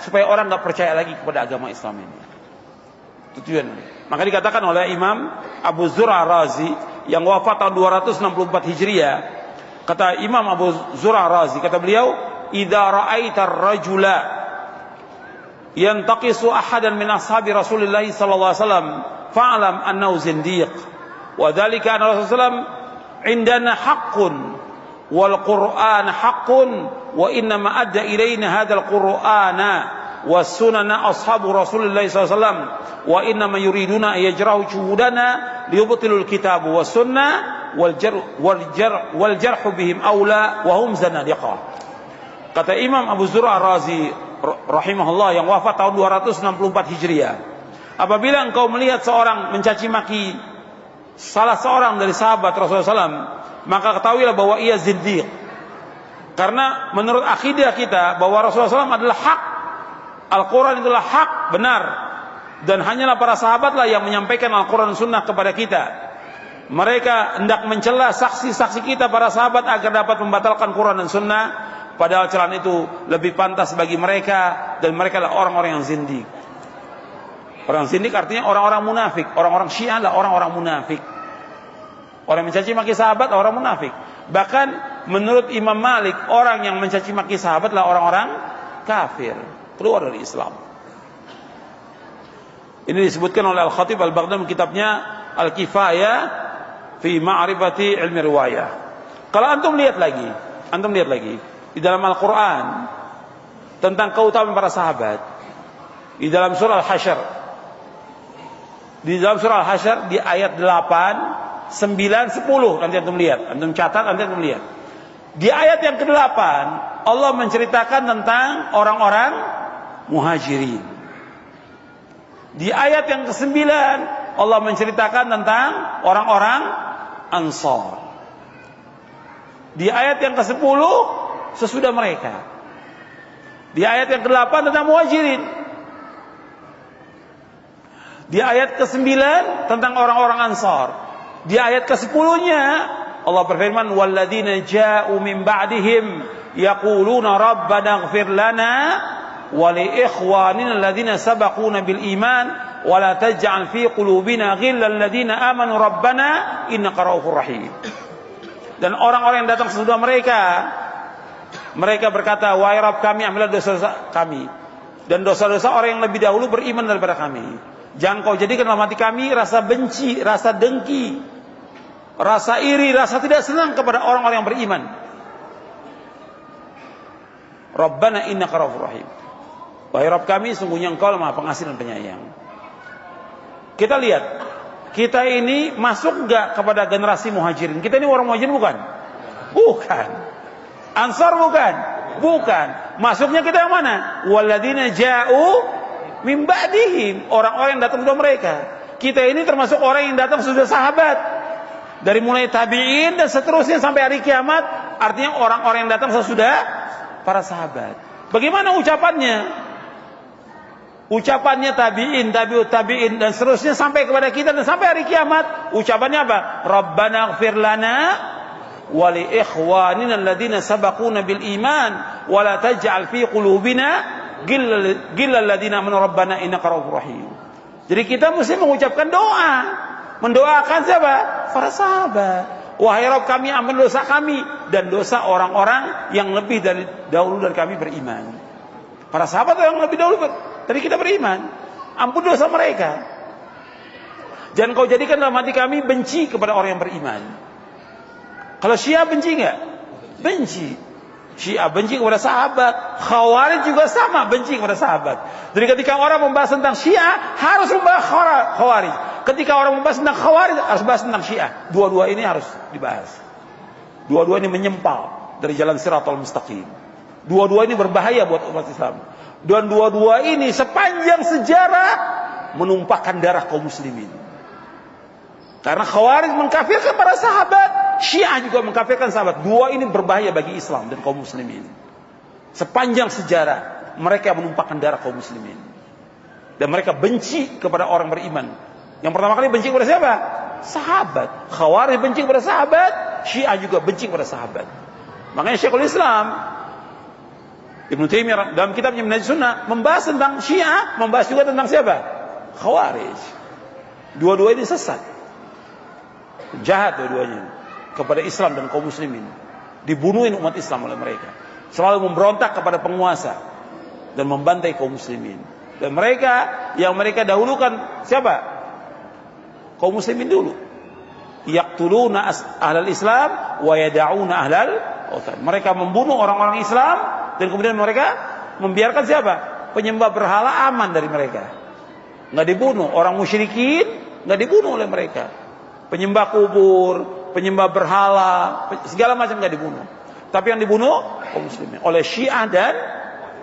supaya orang nggak percaya lagi kepada agama Islam ini. Tujuannya. Maka dikatakan oleh Imam Abu Zur'ah Razi yang wafat tahun 264 Hijriah. Kata Imam Abu Zur'ah Razi, kata beliau, "Idza ra'aita ar-rajula yantaqisu ahadan min ashabi Rasulillah sallallahu alaihi wasallam fa'lam annahu zindiq. Wa dzalika anna Rasulullah indana haqqun wal Qur'an haqqun wa inna ma adda ilaina hadzal Qur'ana was sunana ashabu Rasulillah sallallahu alaihi wasallam wa inna ma yuriduna yajrahu shuhudana liyubtilul kitab was sunnah wal jarh bihim aula wa hum zanadiqah." Kata Imam Abu Zur'ah Razi rahimahullah yang wafat tahun 264 Hijriah, apabila engkau melihat seorang mencaci maki salah seorang dari sahabat Rasulullah SAW, maka ketahuilah bahwa ia zindiq. Karena menurut akidah kita bahwa Rasulullah SAW adalah hak, Al-Quran itulah hak, benar, dan hanyalah para sahabatlah yang menyampaikan Al-Quran dan Sunnah kepada kita. Mereka hendak mencela saksi-saksi kita para sahabat agar dapat membatalkan Quran dan Sunnah, padahal celaan itu lebih pantas bagi mereka, dan mereka adalah orang-orang yang zindik. Orang zindik artinya orang-orang munafik. Orang-orang Syiah adalah orang-orang munafik. Orang yang mencaci maki sahabat orang munafik. Bahkan menurut Imam Malik, orang yang mencaci maki sahabat adalah orang-orang kafir, keluar dari Islam. Ini disebutkan oleh Al-Khatib Al-Baghdadi kitabnya Al-Kifayah fi Ma'rifati Ilmi Riwayah. Kalau antum lihat lagi di dalam Al-Quran tentang keutamaan para sahabat, di dalam surah Al-Hasyr, di ayat 8, 9, 10, nanti antum lihat, antum catat, nanti antum lihat. Di ayat yang ke-8 Allah menceritakan tentang orang-orang muhajirin. Di ayat yang ke-9 Allah menceritakan tentang orang-orang ansar. Di ayat yang ke-10 sesudah mereka. Di ayat yang ke-8 tentang muhajirin. Di ayat ke-9 tentang orang-orang ansar. Di ayat ke-10-nya Allah berfirman, "Walladzina ja'u min ba'dihim yaquluna rabbana ighfir lana wa li ikhwanina alladzina sabaquna bil iman wa la taj'al fi qulubina ghillal ladzina amanu rabbana innaka ra'ufur rahim." Dan orang-orang yang datang sesudah mereka berkata, "Wahai Rabb kami, ampunilah dosa-dosa kami dan dosa-dosa orang yang lebih dahulu beriman daripada kami. Jangan kau jadikan dalam hati kami rasa benci, rasa dengki, rasa iri, rasa tidak senang kepada orang-orang yang beriman. Rabbana innaka ra'ufur rahim." Wahai Rabb kami, sungguhnya Engkau Maha Pengasih dan Penyayang. Kita lihat, kita ini masuk enggak kepada generasi muhajirin? Kita ini orang muhajirin bukan? Bukan. Ansar bukan? Bukan. Masuknya kita yang mana? Walladzina ja'u min ba'dihim, orang-orang yang datang sesudah mereka. Kita ini termasuk orang yang datang sesudah sahabat. Dari mulai tabi'in dan seterusnya sampai hari kiamat, artinya orang-orang yang datang sesudah para sahabat. Bagaimana ucapannya? Ucapannya tabi'in, tabi'ut tabi'in dan seterusnya sampai kepada kita dan sampai hari kiamat. Ucapannya apa? Rabbana ighfir lana wa li ikhwanina alladzina sabaquna bil iman wa la taj'al fi qulubina ghillal ladzina amanu rabbana innaka ra'ufur rahim. Jadi kita mesti mengucapkan doa, mendoakan siapa? Para sahabat. Wahai Rabb kami, ampun dosa kami dan dosa orang-orang yang lebih dari dahulu dari kami beriman. Para sahabat yang lebih dahulu dari kita beriman, ampun dosa mereka. Jangan kau jadikan dalam hati kami benci kepada orang yang beriman. Kalau Syiah benci enggak? Benci. Syiah benci kepada sahabat. Khawarij juga sama, benci kepada sahabat. Jadi ketika orang membahas tentang Syiah, harus membahas Khawarij. Ketika orang membahas tentang Khawarij, harus bahas tentang Syiah. Dua-dua ini harus dibahas. Dua-dua ini menyempal dari jalan Shiratal Mustaqim. Dua-dua ini berbahaya buat umat Islam. Dan dua-dua ini sepanjang sejarah menumpahkan darah kaum muslimin. Karena Khawarij mengkafirkan para sahabat, Syiah juga mengkafirkan sahabat. Dua ini berbahaya bagi Islam dan kaum muslimin. Sepanjang sejarah mereka menumpahkan darah kaum muslimin. Dan mereka benci kepada orang beriman. Yang pertama kali benci kepada siapa? Sahabat. Khawarij benci kepada sahabat, Syiah juga benci kepada sahabat. Makanya Syekhul Islam Ibnu Taimiyah dalam kitabnya Minhaj Sunnah membahas tentang Syiah, membahas juga tentang siapa? Khawarij. Dua-dua ini sesat. Jahat dua-duanya kepada Islam dan kaum muslimin. Dibunuhin umat Islam oleh mereka. Selalu memberontak kepada penguasa dan membantai kaum muslimin. Dan mereka yang mereka dahulukan siapa? Kaum muslimin dulu. Yaqtuluna ahlal Islam wa yada'una ahlal autan. Mereka membunuh orang-orang Islam dan kemudian mereka membiarkan siapa? Penyembah berhala aman dari mereka. Enggak dibunuh. Orang musyrikin enggak dibunuh oleh mereka. Penyembah kubur, penyembah berhala, segala macam enggak dibunuh. Tapi yang dibunuh kaum muslimin oleh Syiah dan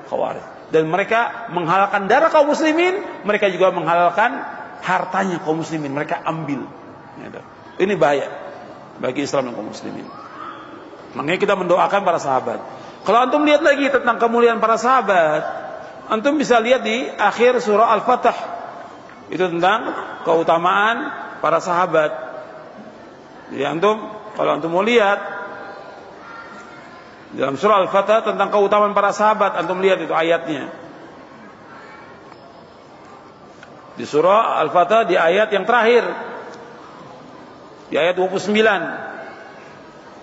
Khawarij. Dan mereka menghalalkan darah kaum muslimin, mereka juga menghalalkan hartanya kaum muslimin, mereka ambil. Ini bahaya bagi Islam dan kaum muslimin. Makanya kita mendoakan para sahabat. Kalau antum lihat lagi tentang kemuliaan para sahabat, antum bisa lihat di akhir surah Al-Fatah. Itu tentang keutamaan para sahabat. Jadi kalau antum mau lihat dalam surah Al-Fatah tentang keutamaan para sahabat, antum lihat itu ayatnya. Di surah Al-Fatah di ayat yang terakhir. Di ayat 29.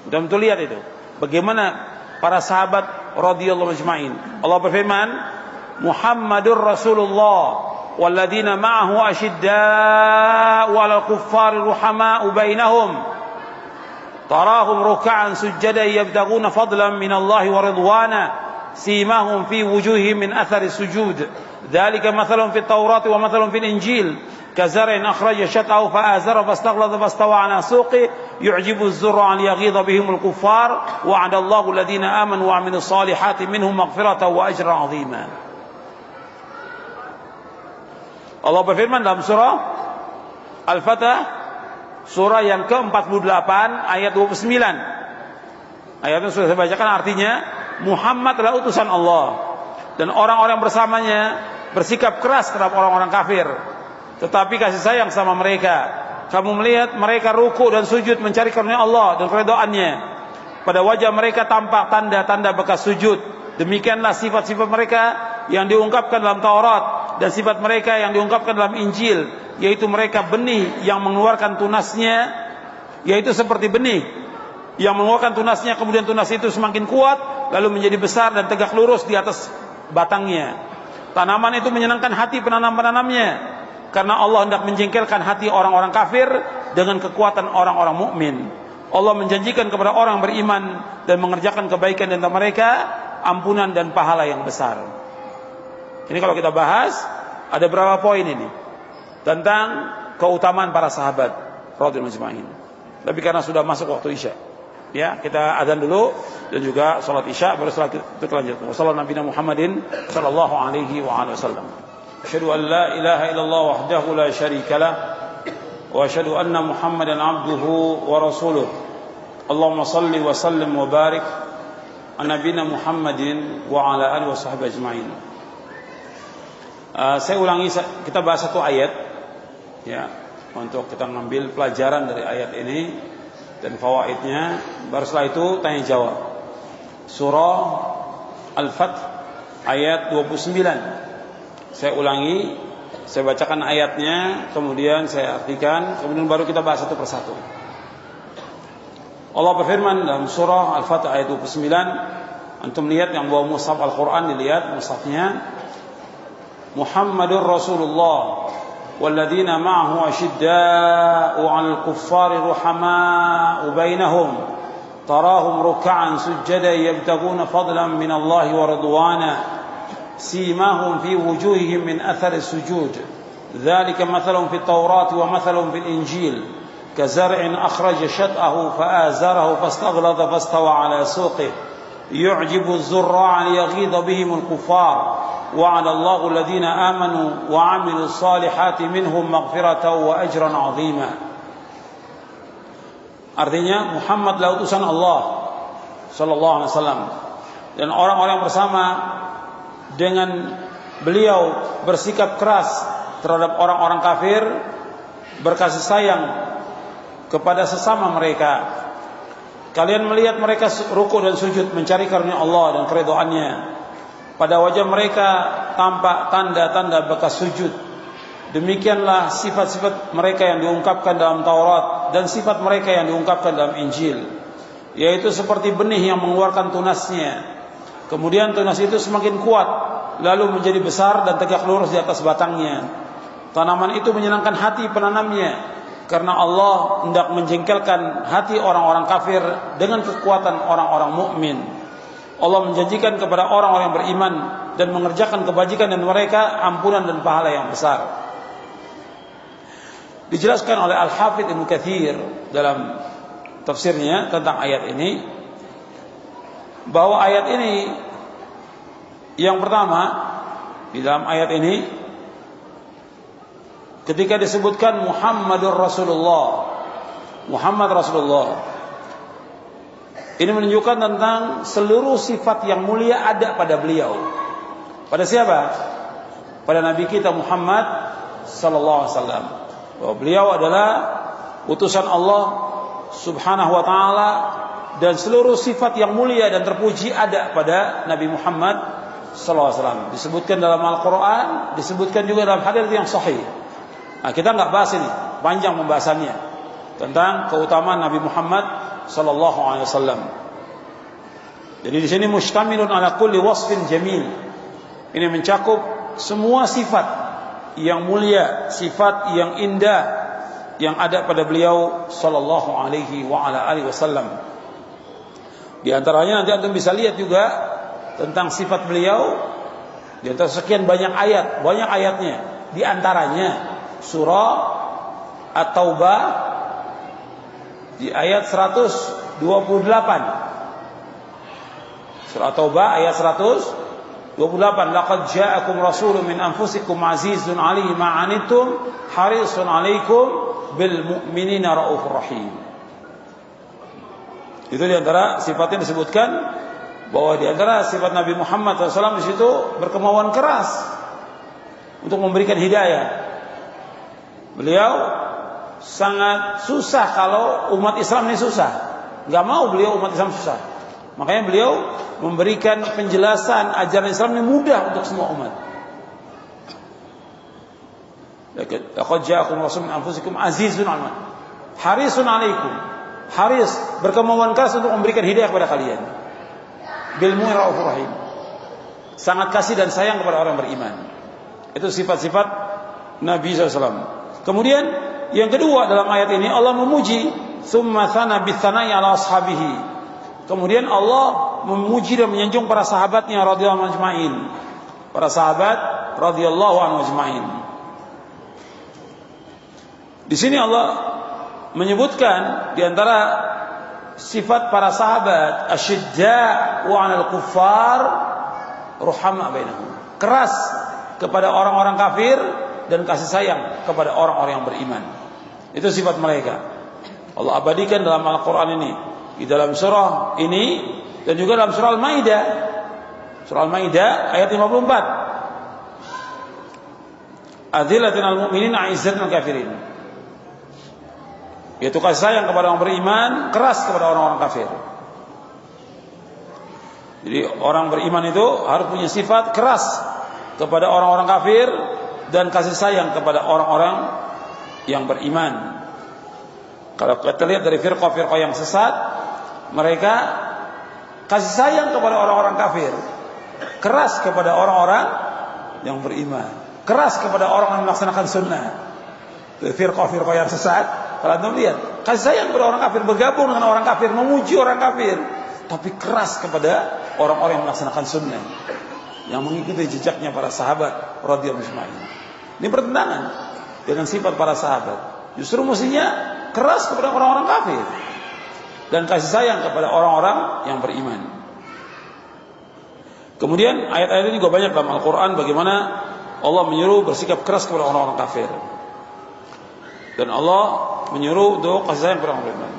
Betul-betul lihat itu. Bagaimana para sahabat radhiyallahu ajma'in. Allah berfirman, Muhammadur Rasulullah walladzina ma'ahu asyidda'u 'alal kuffari ruhama'u bainahum. Tarahum ruk'an sujjadan yabtaghuna fadlan minallahi wa ridwana. Simahum fi wujuhihim min athari sujud. Dzalika mathalun fit Taurati wa mathalun fil Injil. كزرع أخرج شطأه فآزره فاستغلظ فاستوى على سوقه يعجب الزرع أن يغيظ بهم الكفار وعد الله الذين آمنوا وعملوا الصالحات منهم مغفرة وأجرا عظيما. Allah berfirman dalam surah Al-Fatah, surah yang ke-48 ayat 29. Ayat itu sudah saya bacakan, artinya Muhammad adalah utusan Allah dan orang-orang bersamanya bersikap keras terhadap orang-orang kafir, tetapi kasih sayang sama mereka. Kamu melihat mereka ruku dan sujud mencari karunia Allah dan keridhaannya. Pada wajah mereka tampak tanda-tanda bekas sujud. Demikianlah sifat-sifat mereka yang diungkapkan dalam Taurat dan sifat mereka yang diungkapkan dalam Injil, yaitu mereka benih yang mengeluarkan tunasnya, yaitu seperti benih yang mengeluarkan tunasnya, kemudian tunas itu semakin kuat lalu menjadi besar dan tegak lurus di atas batangnya. Tanaman itu menyenangkan hati penanam-penanamnya, karena Allah hendak menjengkelkan hati orang-orang kafir dengan kekuatan orang-orang mukmin. Allah menjanjikan kepada orang beriman dan mengerjakan kebaikan di antara mereka ampunan dan pahala yang besar. Ini kalau kita bahas ada berapa poin ini tentang keutamaan para sahabat radhiyallahu ajma'in. Tapi karena sudah masuk waktu Isya, ya kita adzan dulu dan juga salat Isya, baru setelah itu kita lanjutkan. Wassallallahu nabiyana Muhammadin sallallahu alaihi wa alihi wasallam. Asyhadu an la ilaha illallah wahdahu la syarika lah wa asyhadu anna Muhammadan abduhu wa rasuluh. Allahumma salli wa sallim wa barik ala nabiyina Muhammadin wa ala alihi washabbihi ajma'in. Saya ulangi, kita bahas satu ayat ya, untuk kita ngambil pelajaran dari ayat ini dan fawaidnya. Baru setelah itu tanya jawab. Surah Al-Fath ayat 29. Saya ulangi, saya bacakan ayatnya, kemudian saya artikan, kemudian baru kita bahas satu persatu. Allah berfirman dalam surah Al-Fath ayat 29. Antum lihat yang bawa mushaf Al-Quran, dilihat mushafnya. Muhammadur Rasulullah walladzina ma'ahu asyidda'u 'alal kuffari ruhama'u bainahum. Tarahum ruk'an sujjadan yabtaghuna fadlan minallahi wa ridwana. Simahum fi wujuhihim min athari sujud. dzalika mathalun fit Taurat wa mathalun fil Injil kazar'in akhraja shat'ahu fa'azarahu fastaghladha fastawa 'ala suqihi yu'jibu az-zurra'a liyaghidha bihim al-kuffar wa'ada Allahu alladhina amanu wa 'amilus salihati minhum maghfiratan wa ajran 'azima. Artinya Muhammad adalah utusan Allah sallallahu alaihi wasallam, dan orang-orang bersama dengan beliau bersikap keras terhadap orang-orang kafir, berkasih sayang kepada sesama mereka. Kalian melihat mereka ruku dan sujud mencari karunia Allah dan keridhaannya. Pada wajah mereka tampak tanda-tanda bekas sujud. Demikianlah sifat-sifat mereka yang diungkapkan dalam Taurat dan sifat mereka yang diungkapkan dalam Injil, yaitu seperti benih yang mengeluarkan tunasnya. Kemudian tunas itu semakin kuat, lalu menjadi besar dan tegak lurus di atas batangnya. Tanaman itu menyenangkan hati penanamnya, karena Allah hendak menjengkelkan hati orang-orang kafir dengan kekuatan orang-orang mukmin. Allah menjanjikan kepada orang-orang yang beriman dan mengerjakan kebajikan dan mereka ampunan dan pahala yang besar. Dijelaskan oleh Al-Hafidz Ibnu Katsir dalam tafsirnya tentang ayat ini, bahwa ayat ini yang pertama, di dalam ayat ini ketika disebutkan Muhammadur Rasulullah, Muhammad Rasulullah, ini menunjukkan tentang seluruh sifat yang mulia ada pada beliau. Pada siapa? Pada Nabi kita Muhammad sallallahu alaihi wasallam. Bahwa beliau adalah utusan Allah Subhanahu wa taala, dan seluruh sifat yang mulia dan terpuji ada pada Nabi Muhammad sallallahu alaihi wasallam. Disebutkan dalam Al-Qur'an, disebutkan juga dalam hadis yang sahih. Nah, kita enggak bahas ini, panjang pembahasannya tentang keutamaan Nabi Muhammad sallallahu alaihi wasallam. Jadi di sini mustamilun ala kulli wasfin jamil. Ini mencakup semua sifat yang mulia, sifat yang indah yang ada pada beliau sallallahu alaihi wa ala alihi wasallam. Di antaranya nanti antum bisa lihat juga tentang sifat beliau di antara sekian banyak ayat, banyak ayatnya. Di antaranya surah At-Taubah di ayat 128. Surah At-Taubah ayat 128. Laqad ja'akum rasulun min anfusikum azizun 'alaihi ma 'anittum harisun 'alaikum bil mu'minina raufur rahim. Itu di antara sifatnya disebutkan, bahwa di antara sifat Nabi Muhammad SAW di situ berkemauan keras untuk memberikan hidayah. Beliau sangat susah kalau umat Islam ini susah. Gak mau beliau umat Islam susah. Makanya beliau memberikan penjelasan ajaran Islam ini mudah untuk semua umat. Laqad ja'akum rasulun min anfusikum azizun 'alaihi harisun 'alaikum. Haris, berkemauan keras untuk memberikan hidayah kepada kalian. Bil mu'minina raufur rahim. Sangat kasih dan sayang kepada orang beriman. Itu sifat-sifat Nabi SAW. Kemudian yang kedua dalam ayat ini Allah memuji, tsumma tsana bitsana'i ala ashabihi. Kemudian Allah memuji dan menyanjung para sahabatnya radhiyallahu anhum ajma'in. Para sahabat radhiyallahu anhum ajma'in. Di sini Allah menyebutkan di antara sifat para sahabat asyidda' wa 'alal kuffar ruhama bainahum. Keras kepada orang-orang kafir dan kasih sayang kepada orang-orang yang beriman. Itu sifat mereka. Allah abadikan dalam Al-Qur'an ini, di dalam surah ini dan juga dalam surah Al-Maidah. Surah Al-Maidah ayat 54. Adzillatin al-mu'minin 'izzatin al-kafirin. Yaitu kasih sayang kepada orang beriman, keras kepada orang-orang kafir. Jadi orang beriman itu harus punya sifat keras kepada orang-orang kafir dan kasih sayang kepada orang-orang yang beriman. Kalau kita lihat dari firqah-firqah yang sesat, mereka kasih sayang kepada orang-orang kafir, keras kepada orang-orang yang beriman, keras kepada orang yang melaksanakan sunnah. Firqah-firqah yang sesat, kalau anda lihat, kasih sayang kepada orang kafir, bergabung dengan orang kafir, memuji orang kafir, tapi keras kepada orang-orang yang melaksanakan sunnah, yang mengikuti jejaknya para sahabat radhiyallahu anhum. Ini pertentangan. dengan sifat para sahabat. Justru mestinya keras kepada orang-orang kafir dan kasih sayang kepada orang-orang yang beriman. Kemudian ayat-ayat ini juga banyak dalam Al-Quran bagaimana Allah menyuruh bersikap keras kepada orang-orang kafir, dan Allah menyuruh untuk kasih sayang kepada orang beriman.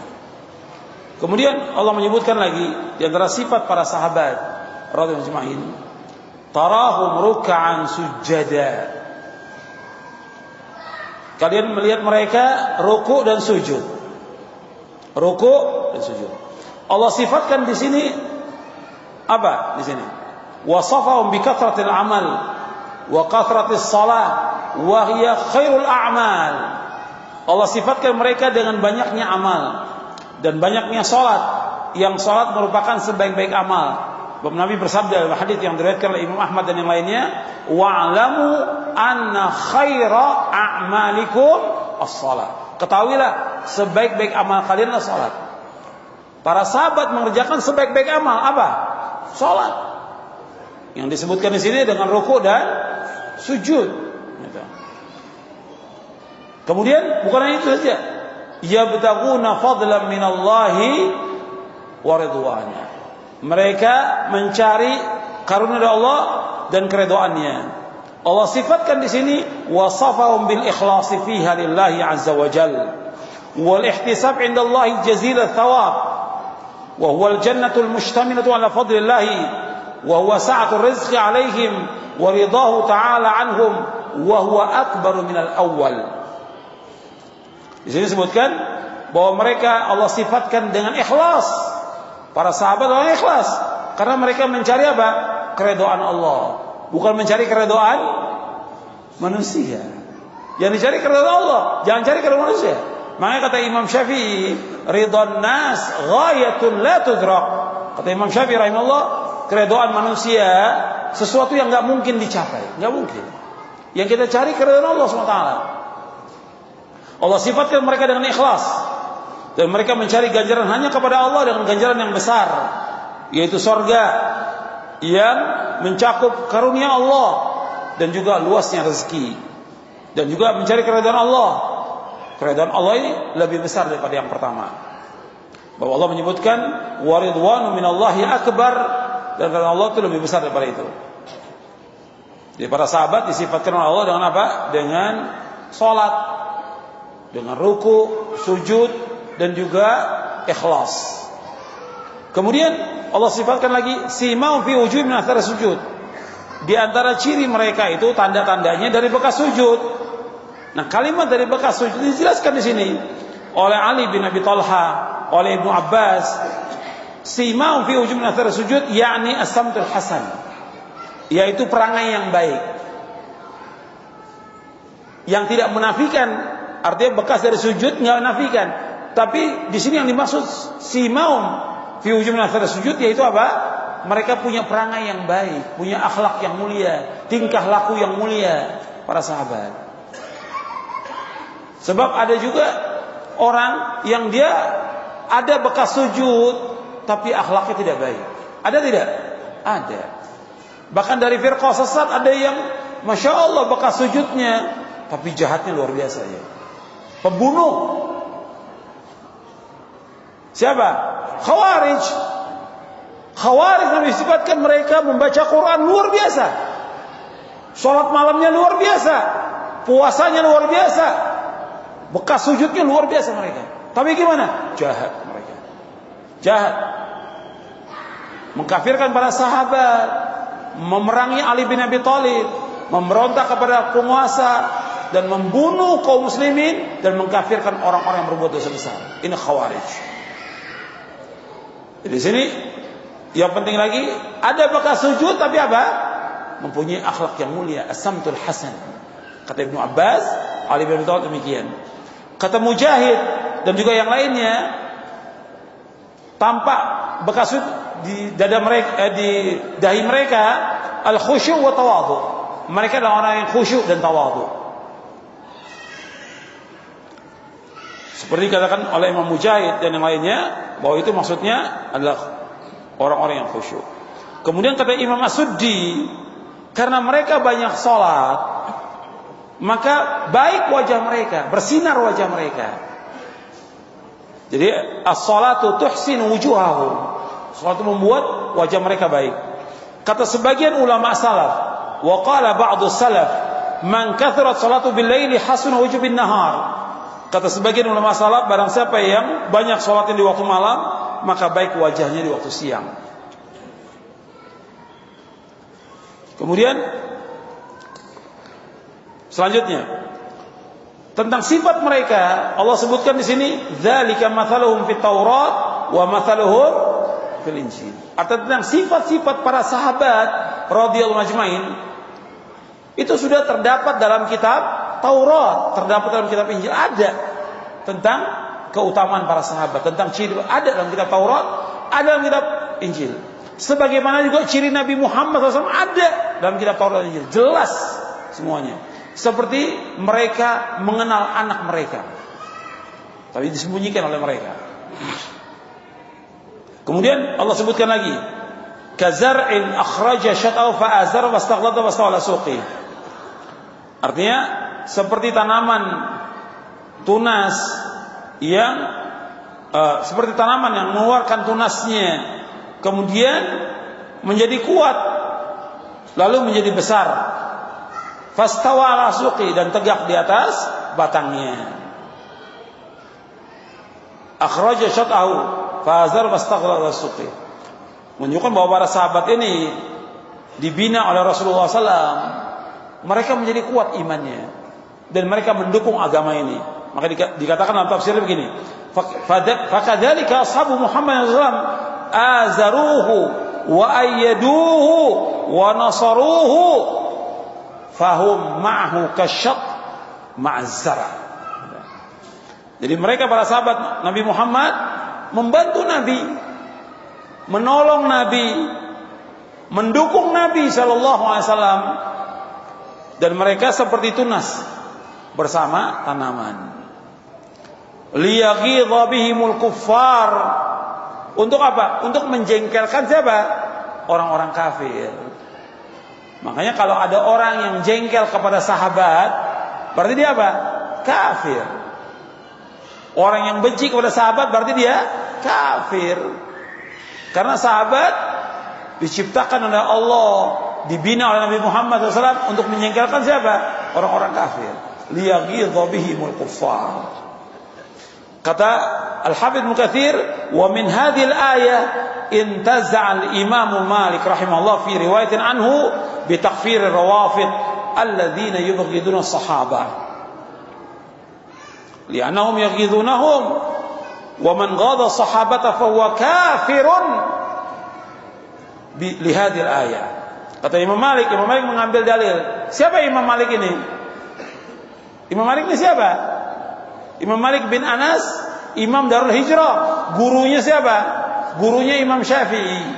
Kemudian Allah menyebutkan lagi di antara sifat para sahabat radhiyallahu ajma'in, tarahum ruk'an sujada. Kalian melihat mereka ruku' dan sujud. Ruku' dan sujud. Allah sifatkan di sini apa? Di sini. Wasafahum bi kathratil amal wa kathratis shalah wa hiya khairul a'mal. Allah sifatkan mereka dengan banyaknya amal dan banyaknya salat, yang salat merupakan sebaik-baik amal. Nabi bersabda dalam hadis yang diriwayatkan oleh Imam Ahmad dan yang lainnya, wa'lamu anna khaira a'malikum as-shalah. Ketahuilah sebaik-baik amal kalian adalah salat. Para sahabat mengerjakan sebaik-baik amal apa? Salat. Yang disebutkan di sini dengan ruku' dan sujud. Kemudian bukan hanya itu saja, yabtaguna fadlan minallahi wa ridwana. Mereka mencari karunia dari Allah dan keridhaannya. Allah sifatkan di sini wasafahum bil ikhlasi fiha lillahi azza wa jalla wal ihtisab 'inda Allah jazil thawab wa huwa al jannatul mustamilatu 'ala fadlillahi wa huwa sa'atur rizqi 'alaihim wa ridahu ta'ala 'anhum wa huwa akbaru minal awwal. Di sini disebutkan bahwa mereka Allah sifatkan dengan ikhlas. Para sahabat orang ikhlas karena mereka mencari apa? Keridhaan Allah, bukan mencari keridhaan manusia. Yang dicari keridhaan Allah, jangan cari keridhaan manusia. Makanya kata Imam Syafi'i, ridwan nas ghayatun la tudrak. Kata Imam Syafi'i rahimahullah, keridhaan manusia sesuatu yang enggak mungkin dicapai, enggak mungkin. Yang kita cari keridhaan Allah SWT. Allah sifatkan mereka dengan ikhlas. Dan mereka mencari ganjaran hanya kepada Allah dengan ganjaran yang besar, yaitu surga yang mencakup karunia Allah dan juga luasnya rezeki, dan juga mencari keridhaan Allah. Keridhaan Allah ini lebih besar daripada yang pertama. Bahwa Allah menyebutkan waridwanu minallahi akbar, dan keridhaan Allah itu lebih besar daripada itu. Jadi para sahabat disifatkan oleh Allah dengan apa? Dengan salat, dengan ruku, sujud, dan juga ikhlas. Kemudian Allah sifatkan lagi simau fi wujuhihim min athari sujud. Di antara ciri mereka itu tanda-tandanya dari bekas sujud. Nah, kalimat dari bekas sujud dijelaskan di sini oleh Ali bin Abi Thalha, oleh Ibnu Abbas. Simau fi wujuhihim min athari sujud yakni as-samtul hasan, yaitu perangai yang baik. Yang tidak menafikan, artinya bekas dari sujud enggak menafikan. Tapi di sini yang dimaksud simaum fi wujuhihim min athari sujud yaitu apa? Mereka punya perangai yang baik, punya akhlak yang mulia, tingkah laku yang mulia para sahabat. Sebab ada juga orang yang dia ada bekas sujud tapi akhlaknya tidak baik. Ada tidak? Ada. Bahkan dari firqah sesat ada yang Masya Allah bekas sujudnya tapi jahatnya luar biasa ya. Pembunuh. Siapa? Khawarij. Khawarij yang disebutkan mereka membaca Quran luar biasa, sholat malamnya luar biasa, puasanya luar biasa, bekas sujudnya luar biasa mereka. Tapi gimana? Jahat mereka. Jahat. Mengkafirkan para sahabat, memerangi Ali bin Abi Thalib, memberontak kepada penguasa, dan membunuh kaum muslimin, dan mengkafirkan orang-orang yang berbuat dosa besar. Ini Khawarij. Di sini yang penting lagi ada bekas sujud tapi apa? Mempunyai akhlak yang mulia, as-samtul hasan. Kata Ibnu Abbas, Ali bin Abi Thalib demikian. Kata Mujahid dan juga yang lainnya, tampak bekas sujud di dada mereka, di dahi mereka, al-khusyu' wa tawadhu. Mereka adalah orang yang khusyuk dan tawadhu. Seperti dikatakan oleh Imam Mujahid dan yang lainnya, bahwa itu maksudnya adalah orang-orang yang khusyuk. Kemudian kata Imam As-Suddi, karena mereka banyak sholat, maka baik wajah mereka, bersinar wajah mereka. Jadi as-salatu tuhsinu wujuhahum. Salat membuat wajah mereka baik. Kata sebagian ulama salaf, wa qala ba'du salaf, man kathurat salatu bil laili hasuna wujuh bin nahar. Kata sebagian ulama salaf, barang siapa yang banyak salatnya di waktu malam, maka baik wajahnya di waktu siang. Kemudian selanjutnya tentang sifat mereka, Allah sebutkan di sini, dzalika mathaluhum fit Taurat wa mathaluhum fil Injil. Artinya tentang sifat-sifat para sahabat radhiyallahu majma'in itu sudah terdapat dalam kitab Taurat, terdapat dalam kitab Injil, ada tentang keutamaan para sahabat, tentang ciri, ada dalam kitab Taurat, ada dalam kitab Injil. Sebagaimana juga ciri Nabi Muhammad SAW ada dalam kitab Taurat dan Injil, jelas semuanya. Seperti mereka mengenal anak mereka, tapi disembunyikan oleh mereka. Kemudian Allah sebutkan lagi, kazar'in akhraja syat'ahu fa'azara wastaghlada wastawala suqi. Artinya seperti tanaman tunas yang seperti tanaman yang mengeluarkan tunasnya, kemudian menjadi kuat, lalu menjadi besar. Fastawa ala suqi, dan tegak di atas batangnya. Akhraja syat'ahu fa'azar wastaghlada suqi. Menunjukkan bahwa para sahabat ini dibina oleh Rasulullah SAW. Mereka menjadi kuat imannya dan mereka mendukung agama ini. Maka dikatakan dalam tafsir begini, fakadzalika ashabu Muhammad SAW azaruhu wa ayyaduhu wa nasaruhu fahum ma'hu kasyat ma'azzara. Jadi mereka para sahabat Nabi Muhammad membantu Nabi, menolong Nabi, mendukung Nabi sallallahu alaihi wasallam, dan mereka seperti tunas bersama tanaman. Liyaghidha bihimul kuffar. Untuk apa? Untuk menjengkelkan siapa? Orang-orang kafir. Makanya kalau ada orang yang jengkel kepada sahabat, berarti dia apa? Kafir. Orang yang benci kepada sahabat berarti dia kafir. Karena sahabat diciptakan oleh Allah, dibina oleh Nabi Muhammad SAW untuk menjengkelkan siapa? Orang-orang kafir. Liyaghidha bihimul kuffar. Kata Al-Hafidz Ibnu Katsir, wa min hadhil ayah intaza'a al-Imam Malik rahimahullah fi riwayatin anhu bi takfir ar-rawafid alladzina yubghiduna as-sahabah. Li'annahum yaghidunahum wa man ghadha as-sahabata fa huwa kafirun li hadhil ayah. Kata Imam Malik mengambil dalil. Siapa Imam Malik ini? Imam Malik ini siapa? Imam Malik bin Anas, Imam Darul Hijrah. Gurunya siapa? Gurunya Imam Syafi'i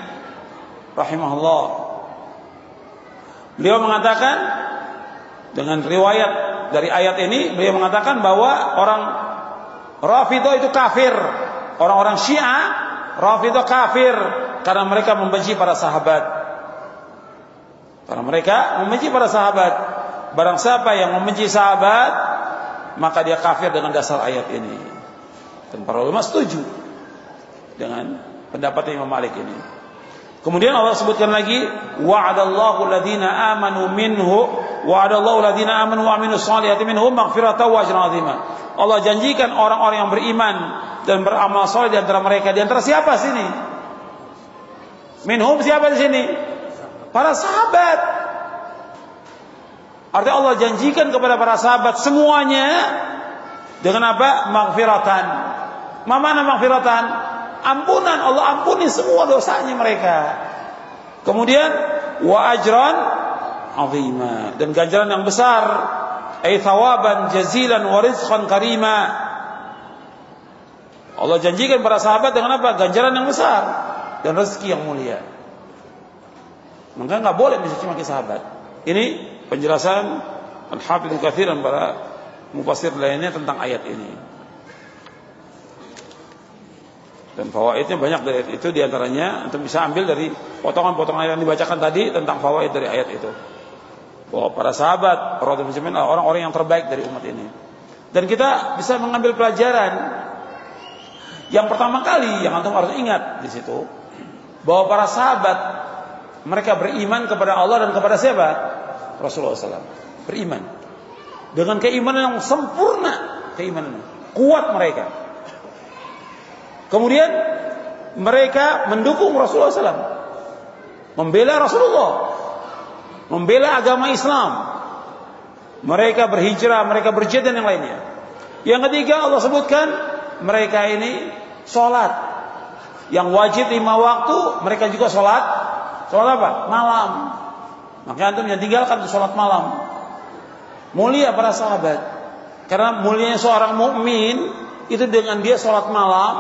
rahimahullah. Beliau mengatakan, dengan riwayat dari ayat ini, beliau mengatakan bahwa orang Rafidhah itu kafir. Orang-orang Syiah Rafidhah kafir karena mereka membenci para sahabat. Karena mereka membenci para sahabat. Barang siapa yang membenci sahabat, maka dia kafir dengan dasar ayat ini. Dan para ulama setuju dengan pendapat Imam Malik ini. Kemudian Allah sebutkan lagi, wa'adallahu alladhina amanu minhu wa'adallahu alladhina amanu wa amilus shalihati minhum maghfiratan wa ajran 'azima. Allah janjikan orang-orang yang beriman dan beramal saleh di antara mereka. Di antara siapa sini? Minhum siapa di sini? Para sahabat. Artinya Allah janjikan kepada para sahabat semuanya dengan apa? Maghfiratan. Mana maghfiratan? Ampunan. Allah ampuni semua dosanya mereka. Kemudian wa ajran 'azima, dan ganjaran yang besar, ay thawaban jazilan wa rizqan karima. Allah janjikan para sahabat dengan apa? Ganjaran yang besar dan rezeki yang mulia. Maka enggak boleh mencaci maki sahabat. Ini penjelasan Al-Hafidz Ibnu Katsir dan para mufassir lainnya tentang ayat ini. Dan fawaidnya banyak dari ayat itu, diantaranya untuk bisa ambil dari potongan-potongan ayat yang dibacakan tadi tentang fawaid dari ayat itu. Bahwa para sahabat radhiyallahu anhum adalah orang-orang yang terbaik dari umat ini. Dan kita bisa mengambil pelajaran. Yang pertama kali yang antum harus ingat di situ, bahwa para sahabat mereka beriman kepada Allah dan kepada siapa? Rasulullah SAW. Beriman dengan keimanan yang sempurna, keimanan kuat mereka. Kemudian mereka mendukung Rasulullah SAW, membela Rasulullah, membela agama Islam. Mereka berhijrah, mereka berjihad dan yang lainnya. Yang ketiga Allah sebutkan mereka ini sholat yang wajib 5 waktu, mereka juga sholat apa? Malam. Makanya antum yang tinggalkan itu sholat malam. Mulia para sahabat, karena mulianya seorang mukmin itu dengan dia sholat malam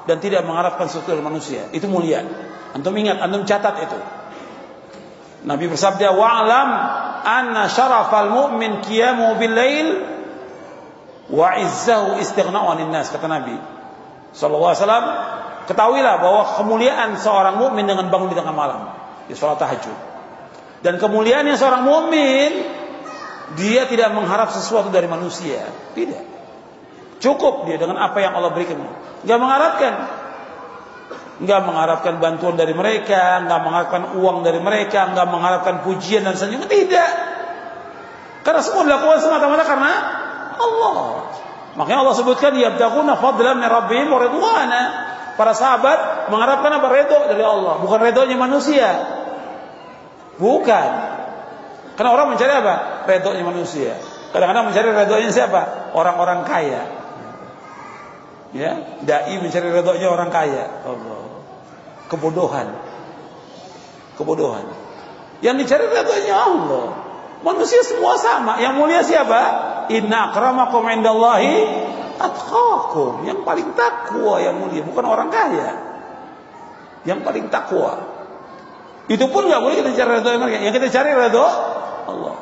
dan tidak mengharapkan sesuatu dari manusia. Itu mulia. Antum ingat, antum catat itu. Nabi bersabda, wa'lam anna syarafal mu'min qiyamu bil lail wa izzahu istighna'u 'anil nas, kata Nabi sallallahu alaihi wasallam. Ketahuilah bahwa kemuliaan seorang mukmin dengan bangun di tengah malam, di salat tahajud. Dan kemuliaannya seorang mukmin, dia tidak mengharap sesuatu dari manusia. Tidak. Cukup dia dengan apa yang Allah berikan. Enggak mengharapkan bantuan dari mereka, enggak mengharapkan uang dari mereka, enggak mengharapkan pujian dan sanjungan, tidak. Karena semua dilakukan semata-mata karena Allah. Makanya Allah sebutkan yabtaguna fadlan min rabbihim wa ridwana. Para sahabat mengharapkan apa? Ridho dari Allah, bukan ridhonya manusia. Bukan. Karena orang mencari apa? Ridhonya manusia. Kadang-kadang mencari ridhonya siapa? Orang-orang kaya. Ya, dai mencari ridhonya orang kaya. Allah. Kebodohan. Yang dicari ridhonya Allah. Manusia semua sama. Yang mulia siapa? Inna akramakum indallahi atqakum. Yang paling takwa yang mulia, bukan orang kaya. Yang paling takwa. Itu pun enggak boleh kita cari ridho mereka. Yang kita cari ridho Allah.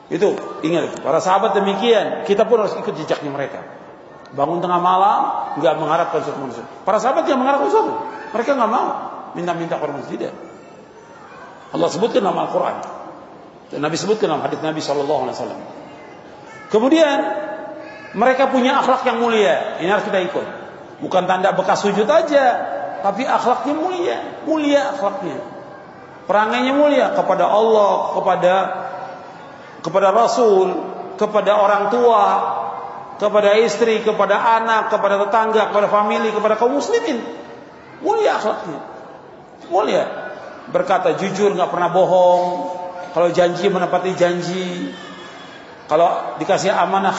Itu ingat, para sahabat demikian. Kita pun harus ikut jejaknya mereka. Bangun tengah malam, enggak mengharapkan sesuatu manusia. Para sahabat yang mengharapkan sesuatu, mereka enggak mau minta-minta kepada manusia. Tidak. Allah sebutkan dalam Al-Quran, dan Nabi sebutkan dalam hadis Nabi sallallahu alaihi wasallam. Kemudian mereka punya akhlak yang mulia. Ini harus kita ikut. Bukan tanda bekas sujud aja, tapi akhlaknya mulia akhlaknya. Perangainya mulia kepada Allah, kepada Rasul, kepada orang tua, kepada istri, kepada anak, kepada tetangga, kepada famili, kepada kaum muslimin. Mulia akhlaknya. Mulia. Berkata jujur, enggak pernah bohong. Kalau janji menepati janji. Kalau dikasih amanah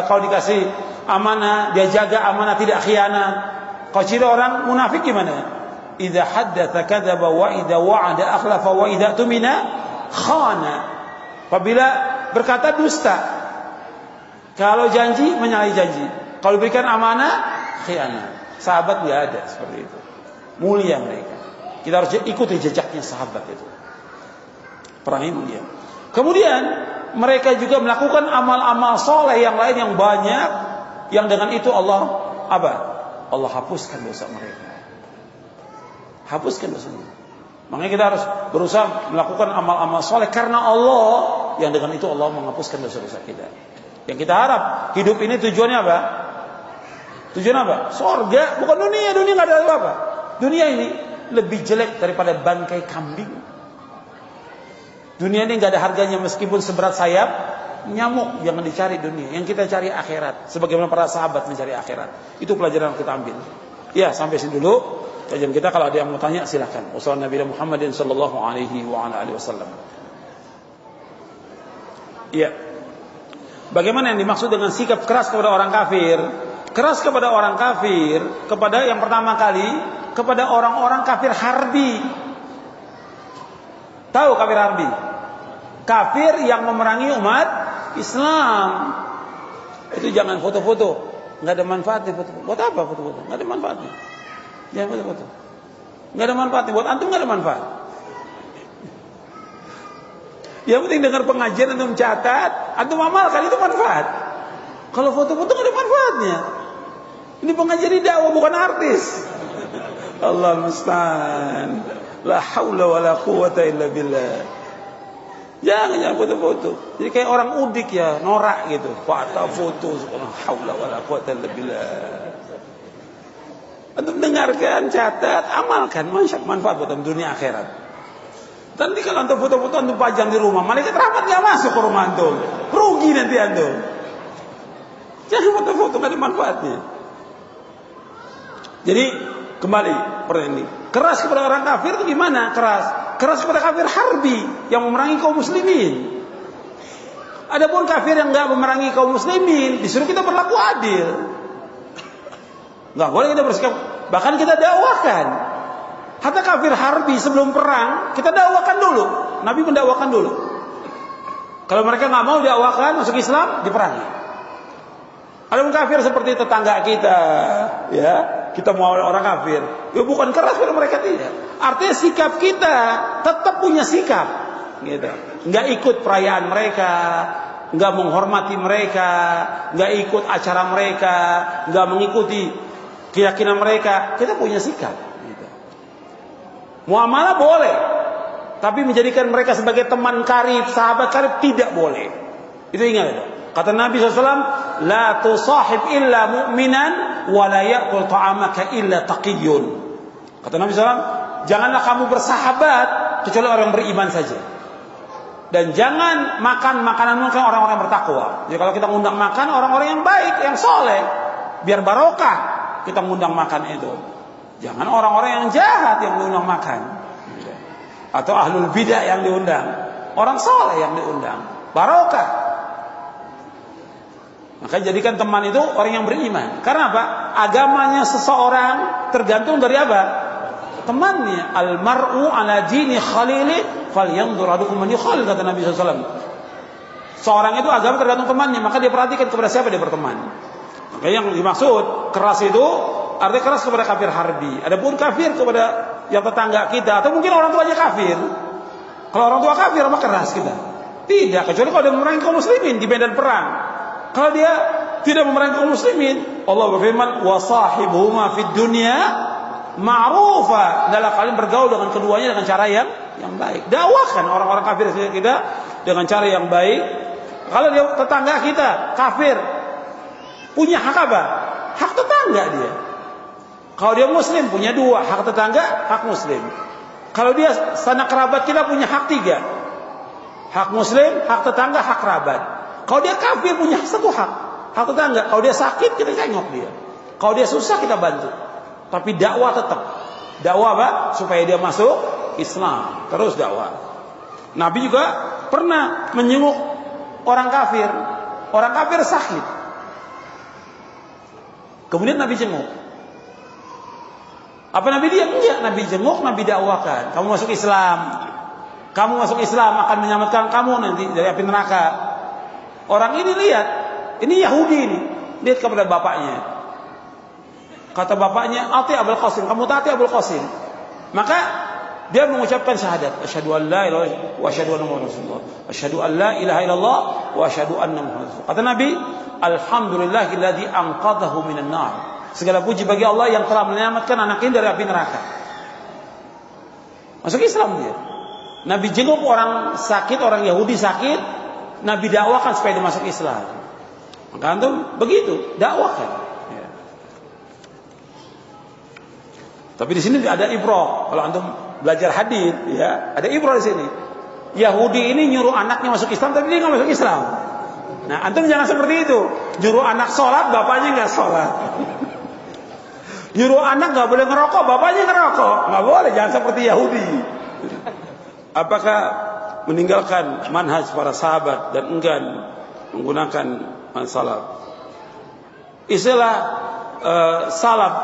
kalau dikasih amanah dia jaga amanah, tidak khianat. Kalau ciri orang munafik gimana? Idza haddatsa kadzaba wa idza wa'ada akhlafa wa idza tumina khana. Apabila berkata dusta. Kalau janji menyalahi janji. Kalau berikan amanah khianat. Sahabat enggak ada seperti itu. Mulia mereka. Kita harus ikuti jejaknya sahabat itu. Perangi mulia. Kemudian mereka juga melakukan amal-amal soleh yang lain yang banyak, yang dengan itu Allah apa? Allah hapuskan dosa mereka. Hapuskan dosanya. Makanya kita harus berusaha melakukan amal-amal soleh karena Allah, yang dengan itu Allah menghapuskan dosa-dosa kita. Yang kita harap hidup ini tujuannya apa? Tujuan apa? Surga, bukan dunia. Dunia nggak ada apa-apa. Dunia ini lebih jelek daripada bangkai kambing. Dunia ini nggak ada harganya meskipun seberat sayap nyamuk. Jangan dicari dunia. Yang kita cari akhirat. Sebagaimana para sahabat mencari akhirat. Itu pelajaran yang kita ambil. Ya, sampai sini dulu kajian kita. Kalau ada yang mau tanya silakan. Wassalamualaikum Muhammadin sallallahu alaihi wa ala alihi wasallam. Iya. Bagaimana yang dimaksud dengan sikap keras kepada orang kafir? Keras kepada orang kafir, kepada yang pertama kali, kepada orang-orang kafir harbi. Tahu kafir harbi? Kafir yang memerangi umat Islam. Itu jangan foto-foto. Nggak ada manfaatnya foto-foto. Buat apa foto-foto? Nggak ada manfaatnya. Jangan foto-foto. Nggak ada manfaatnya. Buat antum nggak ada manfaat. Yang penting dengar pengajian antum catat, antum amalkan, itu manfaat. Kalau foto-foto nggak ada manfaatnya. Ini pengajian dakwah, bukan artis. Allah musta'an. La haula wa la quwata illa billah. Jangan foto-foto. Jadi kayak orang udik ya, norak gitu. Foto, subhanallah wala quwwata illa billah. Antum dengarkan, catat, amalkan, manfaat buat dunia akhirat. Nanti kalau antum foto-foto antum pajang di rumah, malaikat rahmat enggak masuk ke rumah antum. Rugi nanti antum. Jangan foto-foto, enggak ada manfaatnya. Jadi kembali pertanyaan ini. Keras kepada orang kafir itu gimana? Keras kepada kafir harbi yang memerangi kaum muslimin. Adapun kafir yang enggak memerangi kaum muslimin, disuruh kita berlaku adil. Enggak boleh kita bersikap, bahkan kita dakwakan. Hatta kafir harbi sebelum perang, kita dakwakan dulu. Nabi mendakwakan dulu. Kalau mereka enggak mau dakwakan masuk Islam, diperangi. Adapun kafir seperti tetangga kita, ya, kita mau orang kafir, ya bukan keras pada mereka, tidak. Artinya sikap kita tetap punya sikap, gitu. Nggak ikut perayaan mereka, nggak menghormati mereka, nggak ikut acara mereka, nggak mengikuti keyakinan mereka. Kita punya sikap, gitu. Muamalah boleh, tapi menjadikan mereka sebagai teman karib, sahabat karib tidak boleh. Itu ingat itu. Kata Nabi SAW, la tusahib illa mu'minan wa la ya'kul ta'amaka illa taqiyyun. Kata Nabi SAW, janganlah kamu bersahabat kecuali orang beriman saja. Dan jangan makan makanan mungkin orang-orang bertakwa. Jadi kalau kita ngundang makan orang-orang yang baik, yang soleh, biar barokah kita ngundang makan itu. Jangan orang-orang yang jahat yang diundang makan, atau ahlul bidah yang diundang. Orang soleh yang diundang, barokah. Maka jadikan teman itu orang yang beriman. Karena apa? Agamanya seseorang tergantung dari apa? Temannya. Al-mar'u ala dini khalili falyanzur ahadukum man yukhalil, kata Nabi SAW. Seorang itu agama tergantung temannya, maka dia perhatikan kepada siapa dia berteman. Maka yang dimaksud keras itu artinya keras kepada kafir harbi. Adapun kafir kepada yang tetangga kita, atau mungkin orang tuanya kafir. Kalau orang tua kafir, maka keras kita. Tidak, kecuali kalau dia memerangi kaum muslimin di medan perang. Kalau dia tidak memerangi kaum muslimin, Allah berfirman, wa sahibuhuma fid dunya ma'rufa. Adalah kalian bergaul dengan keduanya dengan cara yang baik. Dakwakan orang-orang kafir kita dengan cara yang baik. Kalau dia tetangga kita kafir, punya hak apa? Hak tetangga dia. Kalau dia muslim punya dua, hak tetangga, hak muslim. Kalau dia sanak kerabat kita punya hak tiga. Hak muslim, hak tetangga, hak kerabat. Kalau dia kafir punya satu hak tetangga. Kalau dia sakit kita tengok dia. Kalau dia susah kita bantu. Tapi dakwah tetap. Dakwah apa? Supaya dia masuk Islam. Terus dakwah. Nabi juga pernah menyenguk orang kafir. Orang kafir sakit. Kemudian Nabi jenguk. Apa Nabi diam? Enggak, Nabi jenguk, Nabi dakwakan. Kamu masuk Islam. Kamu masuk Islam akan menyelamatkan kamu nanti dari api neraka. Orang ini lihat, ini Yahudi ini, lihat kepada bapaknya. Kata bapaknya, ati Abul Qasim, kamu taati Abul Qasim. Maka dia mengucapkan syahadat, asyhadu an la ilaha illallah wa asyhadu anna muhammadar rasulullah. Asyhadu an la ilaha illallah wa asyhadu anna muhammadar rasulullah. Kata Nabi, alhamdulillahilladzi anqadhahu minan nar. Segala puji bagi Allah yang telah menyelamatkan anak ini dari api neraka. Masuk Islam dia. Nabi jenguk orang sakit, orang Yahudi sakit. Nabi dakwakan supaya dia masuk Islam. Maka antum begitu, dakwakan. Ya. Tapi di sini ada ibrah. Kalau antum belajar hadis, ya, ada ibrah di sini. Yahudi ini nyuruh anaknya masuk Islam, tapi dia nggak masuk Islam. Nah, antum jangan seperti itu. Nyuruh anak sholat, bapaknya nggak sholat. Nyuruh anak nggak boleh ngerokok, bapaknya ngerokok. Nggak boleh, jangan seperti Yahudi. Apakah meninggalkan manhaj para sahabat dan enggan menggunakan salaf? Istilah salaf,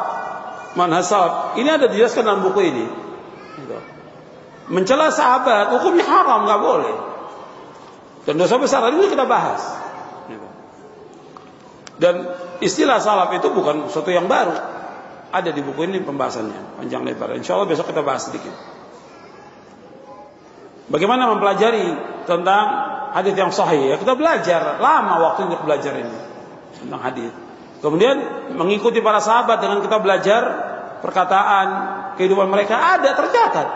manhaj salaf ini ada dijelaskan dalam buku ini. Mencela sahabat hukumnya haram, nggak boleh. Dan dosa besar ini kita bahas. Dan istilah salaf itu bukan sesuatu yang baru. Ada di buku ini pembahasannya panjang lebar. Insya Allah besok kita bahas sedikit. Bagaimana mempelajari tentang hadis yang sahih? Ya, kita belajar lama waktu untuk belajar ini tentang hadis. Kemudian mengikuti para sahabat dengan kita belajar perkataan kehidupan mereka ada tercatat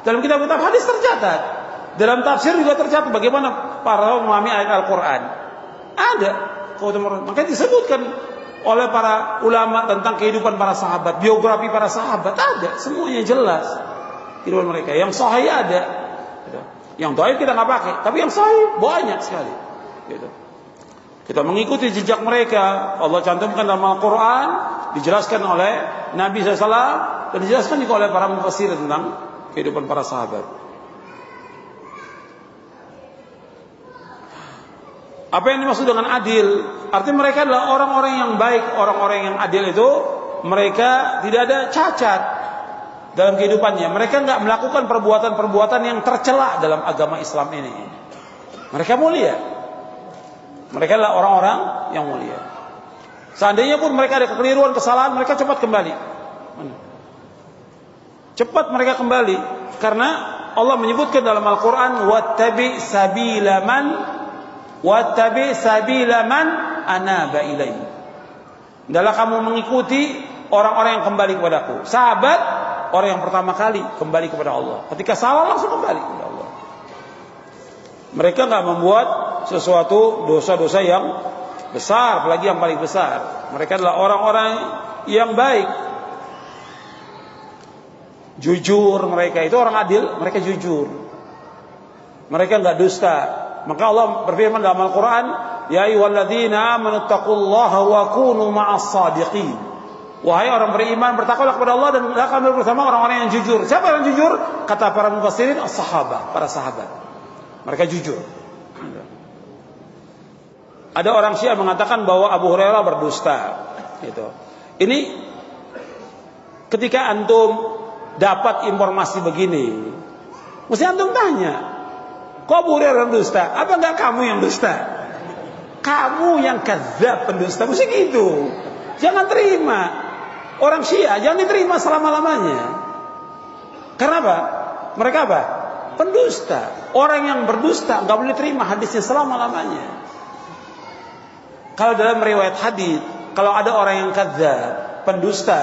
dalam kitab-kitab hadis tercatat. Dalam tafsir juga tercatat bagaimana para memahami ayat Al-Quran. Ada keutamaan. Makanya disebutkan oleh para ulama tentang kehidupan para sahabat, biografi para sahabat ada, semuanya jelas kehidupan mereka. Yang sahih ada, yang dhaif kita nggak pakai, tapi yang sahih banyak sekali. Gitu. Kita mengikuti jejak mereka. Allah cantumkan dalam Al-Quran, dijelaskan oleh Nabi SAW, dan dijelaskan juga oleh para mufassir tentang kehidupan para sahabat. Apa yang dimaksud dengan adil? Artinya mereka adalah orang-orang yang baik. Orang-orang yang adil itu mereka tidak ada cacat dalam kehidupannya. Mereka nggak melakukan perbuatan-perbuatan yang tercela dalam agama Islam ini. Mereka mulia. Mereka adalah orang-orang yang mulia. Seandainya pun mereka ada kekeliruan, kesalahan, mereka cepat kembali. Cepat mereka kembali. Karena Allah menyebutkan dalam Al-Quran, wattabi sabila man anaba ilaihi. Adalah kamu mengikuti orang-orang yang kembali kepadaku. Sahabat, orang yang pertama kali kembali kepada Allah. Ketika salah langsung kembali kepada Allah. Mereka nggak membuat sesuatu dosa-dosa yang besar, apalagi yang paling besar. Mereka adalah orang-orang yang baik, jujur. Mereka itu orang adil, mereka jujur. Mereka nggak dusta. Maka Allah berfirman dalam Al-Quran, ya ayyuhalladzina amanu taqullaha wa kunu ma'as sadiqin. Wahai orang beriman, bertakwalah kepada Allah dan akan bersama orang-orang yang jujur. Siapa yang jujur? Kata para mufassirin, as-sahabah, para sahabat. Mereka jujur. Ada orang Syiah mengatakan bahwa Abu Hurairah berdusta. Gitu. Ini ketika antum dapat informasi begini, mesti antum tanya, kok Abu Hurairah dusta? Apa enggak kamu yang dusta? Kamu yang kadzab, pendusta. Mesti gitu. Jangan terima. Orang Syiah jangan diterima selama-lamanya. Karena apa? Mereka apa? Pendusta. Orang yang berdusta enggak boleh terima hadisnya selama-lamanya. Kalau dalam riwayat hadis, kalau ada orang yang kadzab, pendusta,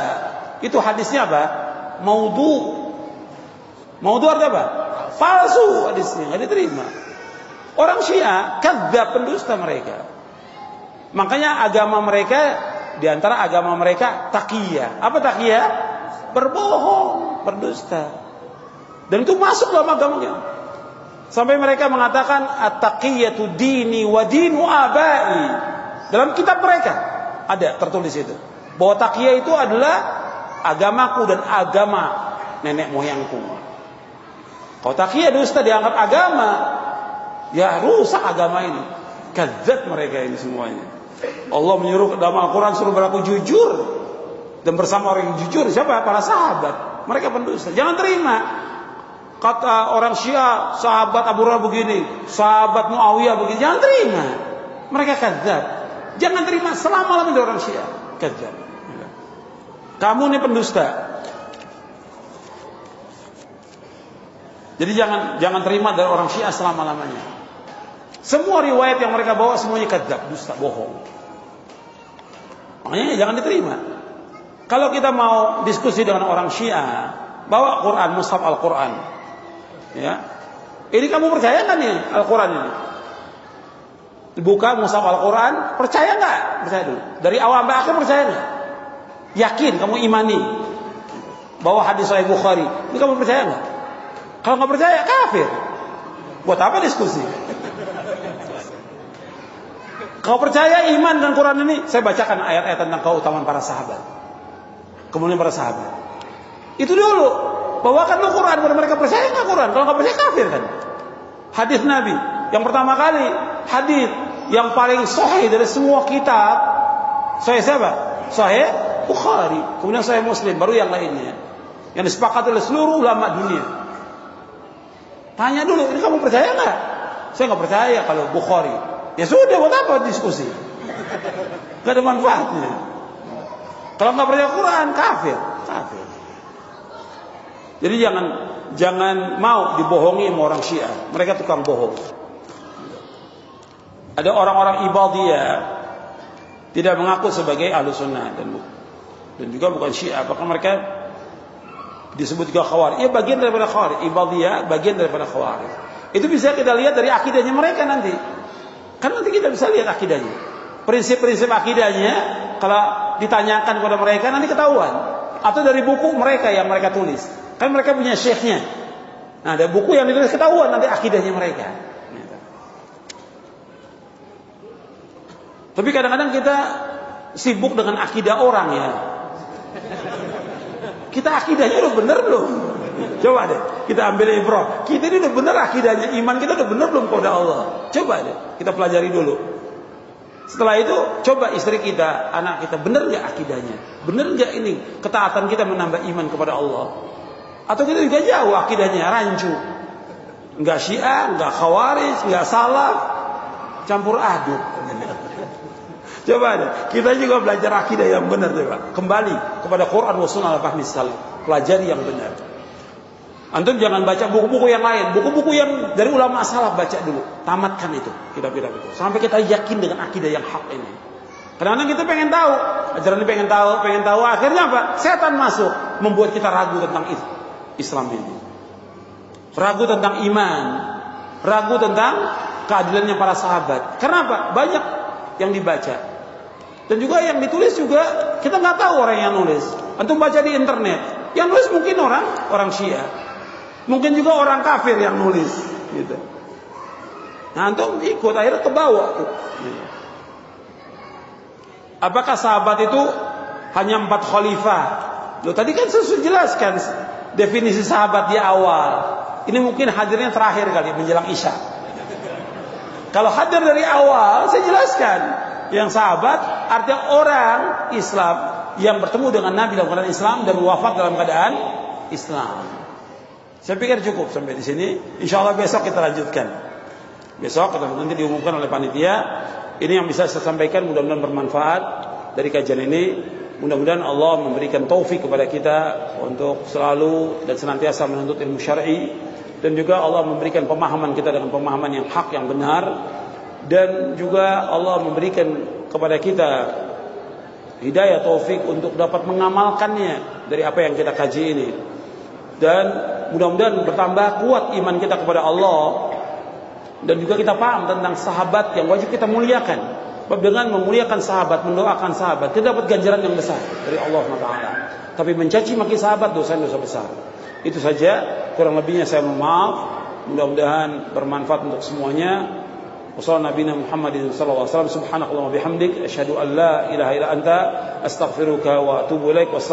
itu hadisnya apa? Maudhu. Maudhu artinya apa? Palsu hadisnya, nggak diterima. Orang Syiah kadzab, pendusta mereka. Makanya agama mereka, di antara agama mereka taqiyah. Apa taqiyah? Berbohong, berdusta. Dan itu masuk dalam agamanya. Sampai mereka mengatakan at-taqiyatu dini wa dinu abai. Dalam kitab mereka ada tertulis itu, bahwa taqiyah itu adalah agamaku dan agama nenek moyangku. Kalau taqiyah dusta dianggap agama, ya rusak agama ini. Kadzab mereka ini semuanya. Allah menyuruh dalam Al-Quran suruh berlaku jujur, dan bersama orang yang jujur siapa? Para sahabat. Mereka pendusta. Jangan terima kata orang Syiah, sahabat Abu Hurairah begini, sahabat Muawiyah begini. Jangan terima. Mereka kadzab. Jangan terima selama-lamanya orang Syiah. Kadzab. Kamu ini pendusta. Jadi jangan terima dari orang Syiah selama-lamanya. Semua riwayat yang mereka bawa semuanya kadzab, dusta, bohong. Makanya jangan diterima. Kalau kita mau diskusi dengan orang Syiah, bawa Quran, mushaf Al-Quran. Ya. Ini kamu percaya enggak nih Al-Quran ini? Buka mushaf Al-Quran, percaya enggak? Percaya dulu. Dari awal sampai akhir percaya enggak? Yakin, kamu imani bahwa hadis Sahih Bukhari. Ini kamu percaya enggak? Kalau nggak percaya, kafir. Buat apa diskusi? Kalau percaya iman dan Quran ini, saya bacakan ayat-ayat tentang keutamaan para sahabat. Kemudian para sahabat. Itu dulu. Bawakan lu Quran, kalau mereka percaya nggak Quran? Kalau nggak percaya, kafir kan? Hadis Nabi yang pertama kali, hadis yang paling sahih dari semua kitab. Sahih siapa? Sahih Bukhari. Kemudian Sahih Muslim, baru yang lainnya. Yang disepakati oleh seluruh ulama dunia. Tanya dulu, ini kamu percaya nggak? Saya nggak percaya kalau Bukhari. Ya sudah, buat apa diskusi? Gak ada manfaatnya. Kalau nggak percaya Quran, kafir. Jadi jangan mau dibohongi sama orang Syiah. Mereka tukang bohong. Ada orang-orang Ibadiyah tidak mengaku sebagai Ahlus Sunnah dan juga bukan Syiah, bahkan mereka disebut juga Khawarij. Ya bagian daripada Khawarij. Ibadiyah bagian daripada Khawarij. Itu bisa kita lihat dari akidahnya mereka nanti. Kan nanti kita bisa lihat akidahnya. Prinsip-prinsip akidahnya kalau ditanyakan kepada mereka nanti ketahuan. Atau dari buku mereka yang mereka tulis. Kan mereka punya syekhnya. Nah, ada buku yang ditulis ketahuan nanti akidahnya mereka. Tapi kadang-kadang kita sibuk dengan akidah orang ya. Kita akidahnya udah bener belum? Coba deh, kita ambil ibrah. Kita ini udah bener akidahnya, iman kita udah bener belum kepada Allah? Coba deh, kita pelajari dulu. Setelah itu, coba istri kita, anak kita, bener gak akidahnya? Bener gak ini ketaatan kita menambah iman kepada Allah? Atau kita juga jauh akidahnya, rancu. Enggak Syiah, enggak Khawarij, enggak Salaf, campur aduk. Coba deh, kita juga belajar akidah yang benar coba. Kembali kepada Quran wa sunnah al-fahmi salaf. Pelajari yang benar. Antum jangan baca buku-buku yang lain. Buku-buku yang dari ulama salaf baca dulu. Tamatkan itu, kitab-kitab itu. Sampai kita yakin dengan akidah yang hak ini. Kadang-kadang kita pengen tahu, ajaran ini pengen tahu. Akhirnya apa? Setan masuk, membuat kita ragu tentang Islam ini. Ragu tentang iman. Ragu tentang keadilannya para sahabat. Kenapa? Banyak yang dibaca. Dan juga yang ditulis juga kita nggak tahu orang yang nulis. Antum baca di internet, yang nulis mungkin orang Syiah, mungkin juga orang kafir yang nulis, gitu. Nah, antum ikut akhirnya ke bawah tuh. Apakah sahabat itu hanya 4 khalifah? Loh, tadi kan saya sudah jelaskan definisi sahabat di awal. Ini mungkin hadirnya terakhir kali menjelang Isya. Kalau hadir dari awal, saya jelaskan. Yang sahabat artinya orang Islam yang bertemu dengan Nabi dalam keadaan Islam dan wafat dalam keadaan Islam. Saya pikir cukup sampai di sini. Insya Allah besok kita lanjutkan. Besok nanti diumumkan oleh panitia. Ini yang bisa saya sampaikan, mudah-mudahan bermanfaat dari kajian ini. Mudah-mudahan Allah memberikan taufik kepada kita untuk selalu dan senantiasa menuntut ilmu syar'i, dan juga Allah memberikan pemahaman kita dengan pemahaman yang hak, yang benar. Dan juga Allah memberikan kepada kita hidayah taufik untuk dapat mengamalkannya dari apa yang kita kaji ini. Dan mudah-mudahan bertambah kuat iman kita kepada Allah. Dan juga kita paham tentang sahabat yang wajib kita muliakan. Sebab dengan memuliakan sahabat, mendoakan sahabat, kita dapat ganjaran yang besar dari Allah SWT. Tapi mencaci maki sahabat dosa-dosa besar. Itu saja, kurang lebihnya saya mohon maaf. Mudah-mudahan bermanfaat untuk semuanya. Wassallallahu nabiyana Muhammadin sallallahu alaihi wasallam. Subhanakallahumma bihamdik asyhadu an la ilaha illa anta astaghfiruka wa atubu ilaik.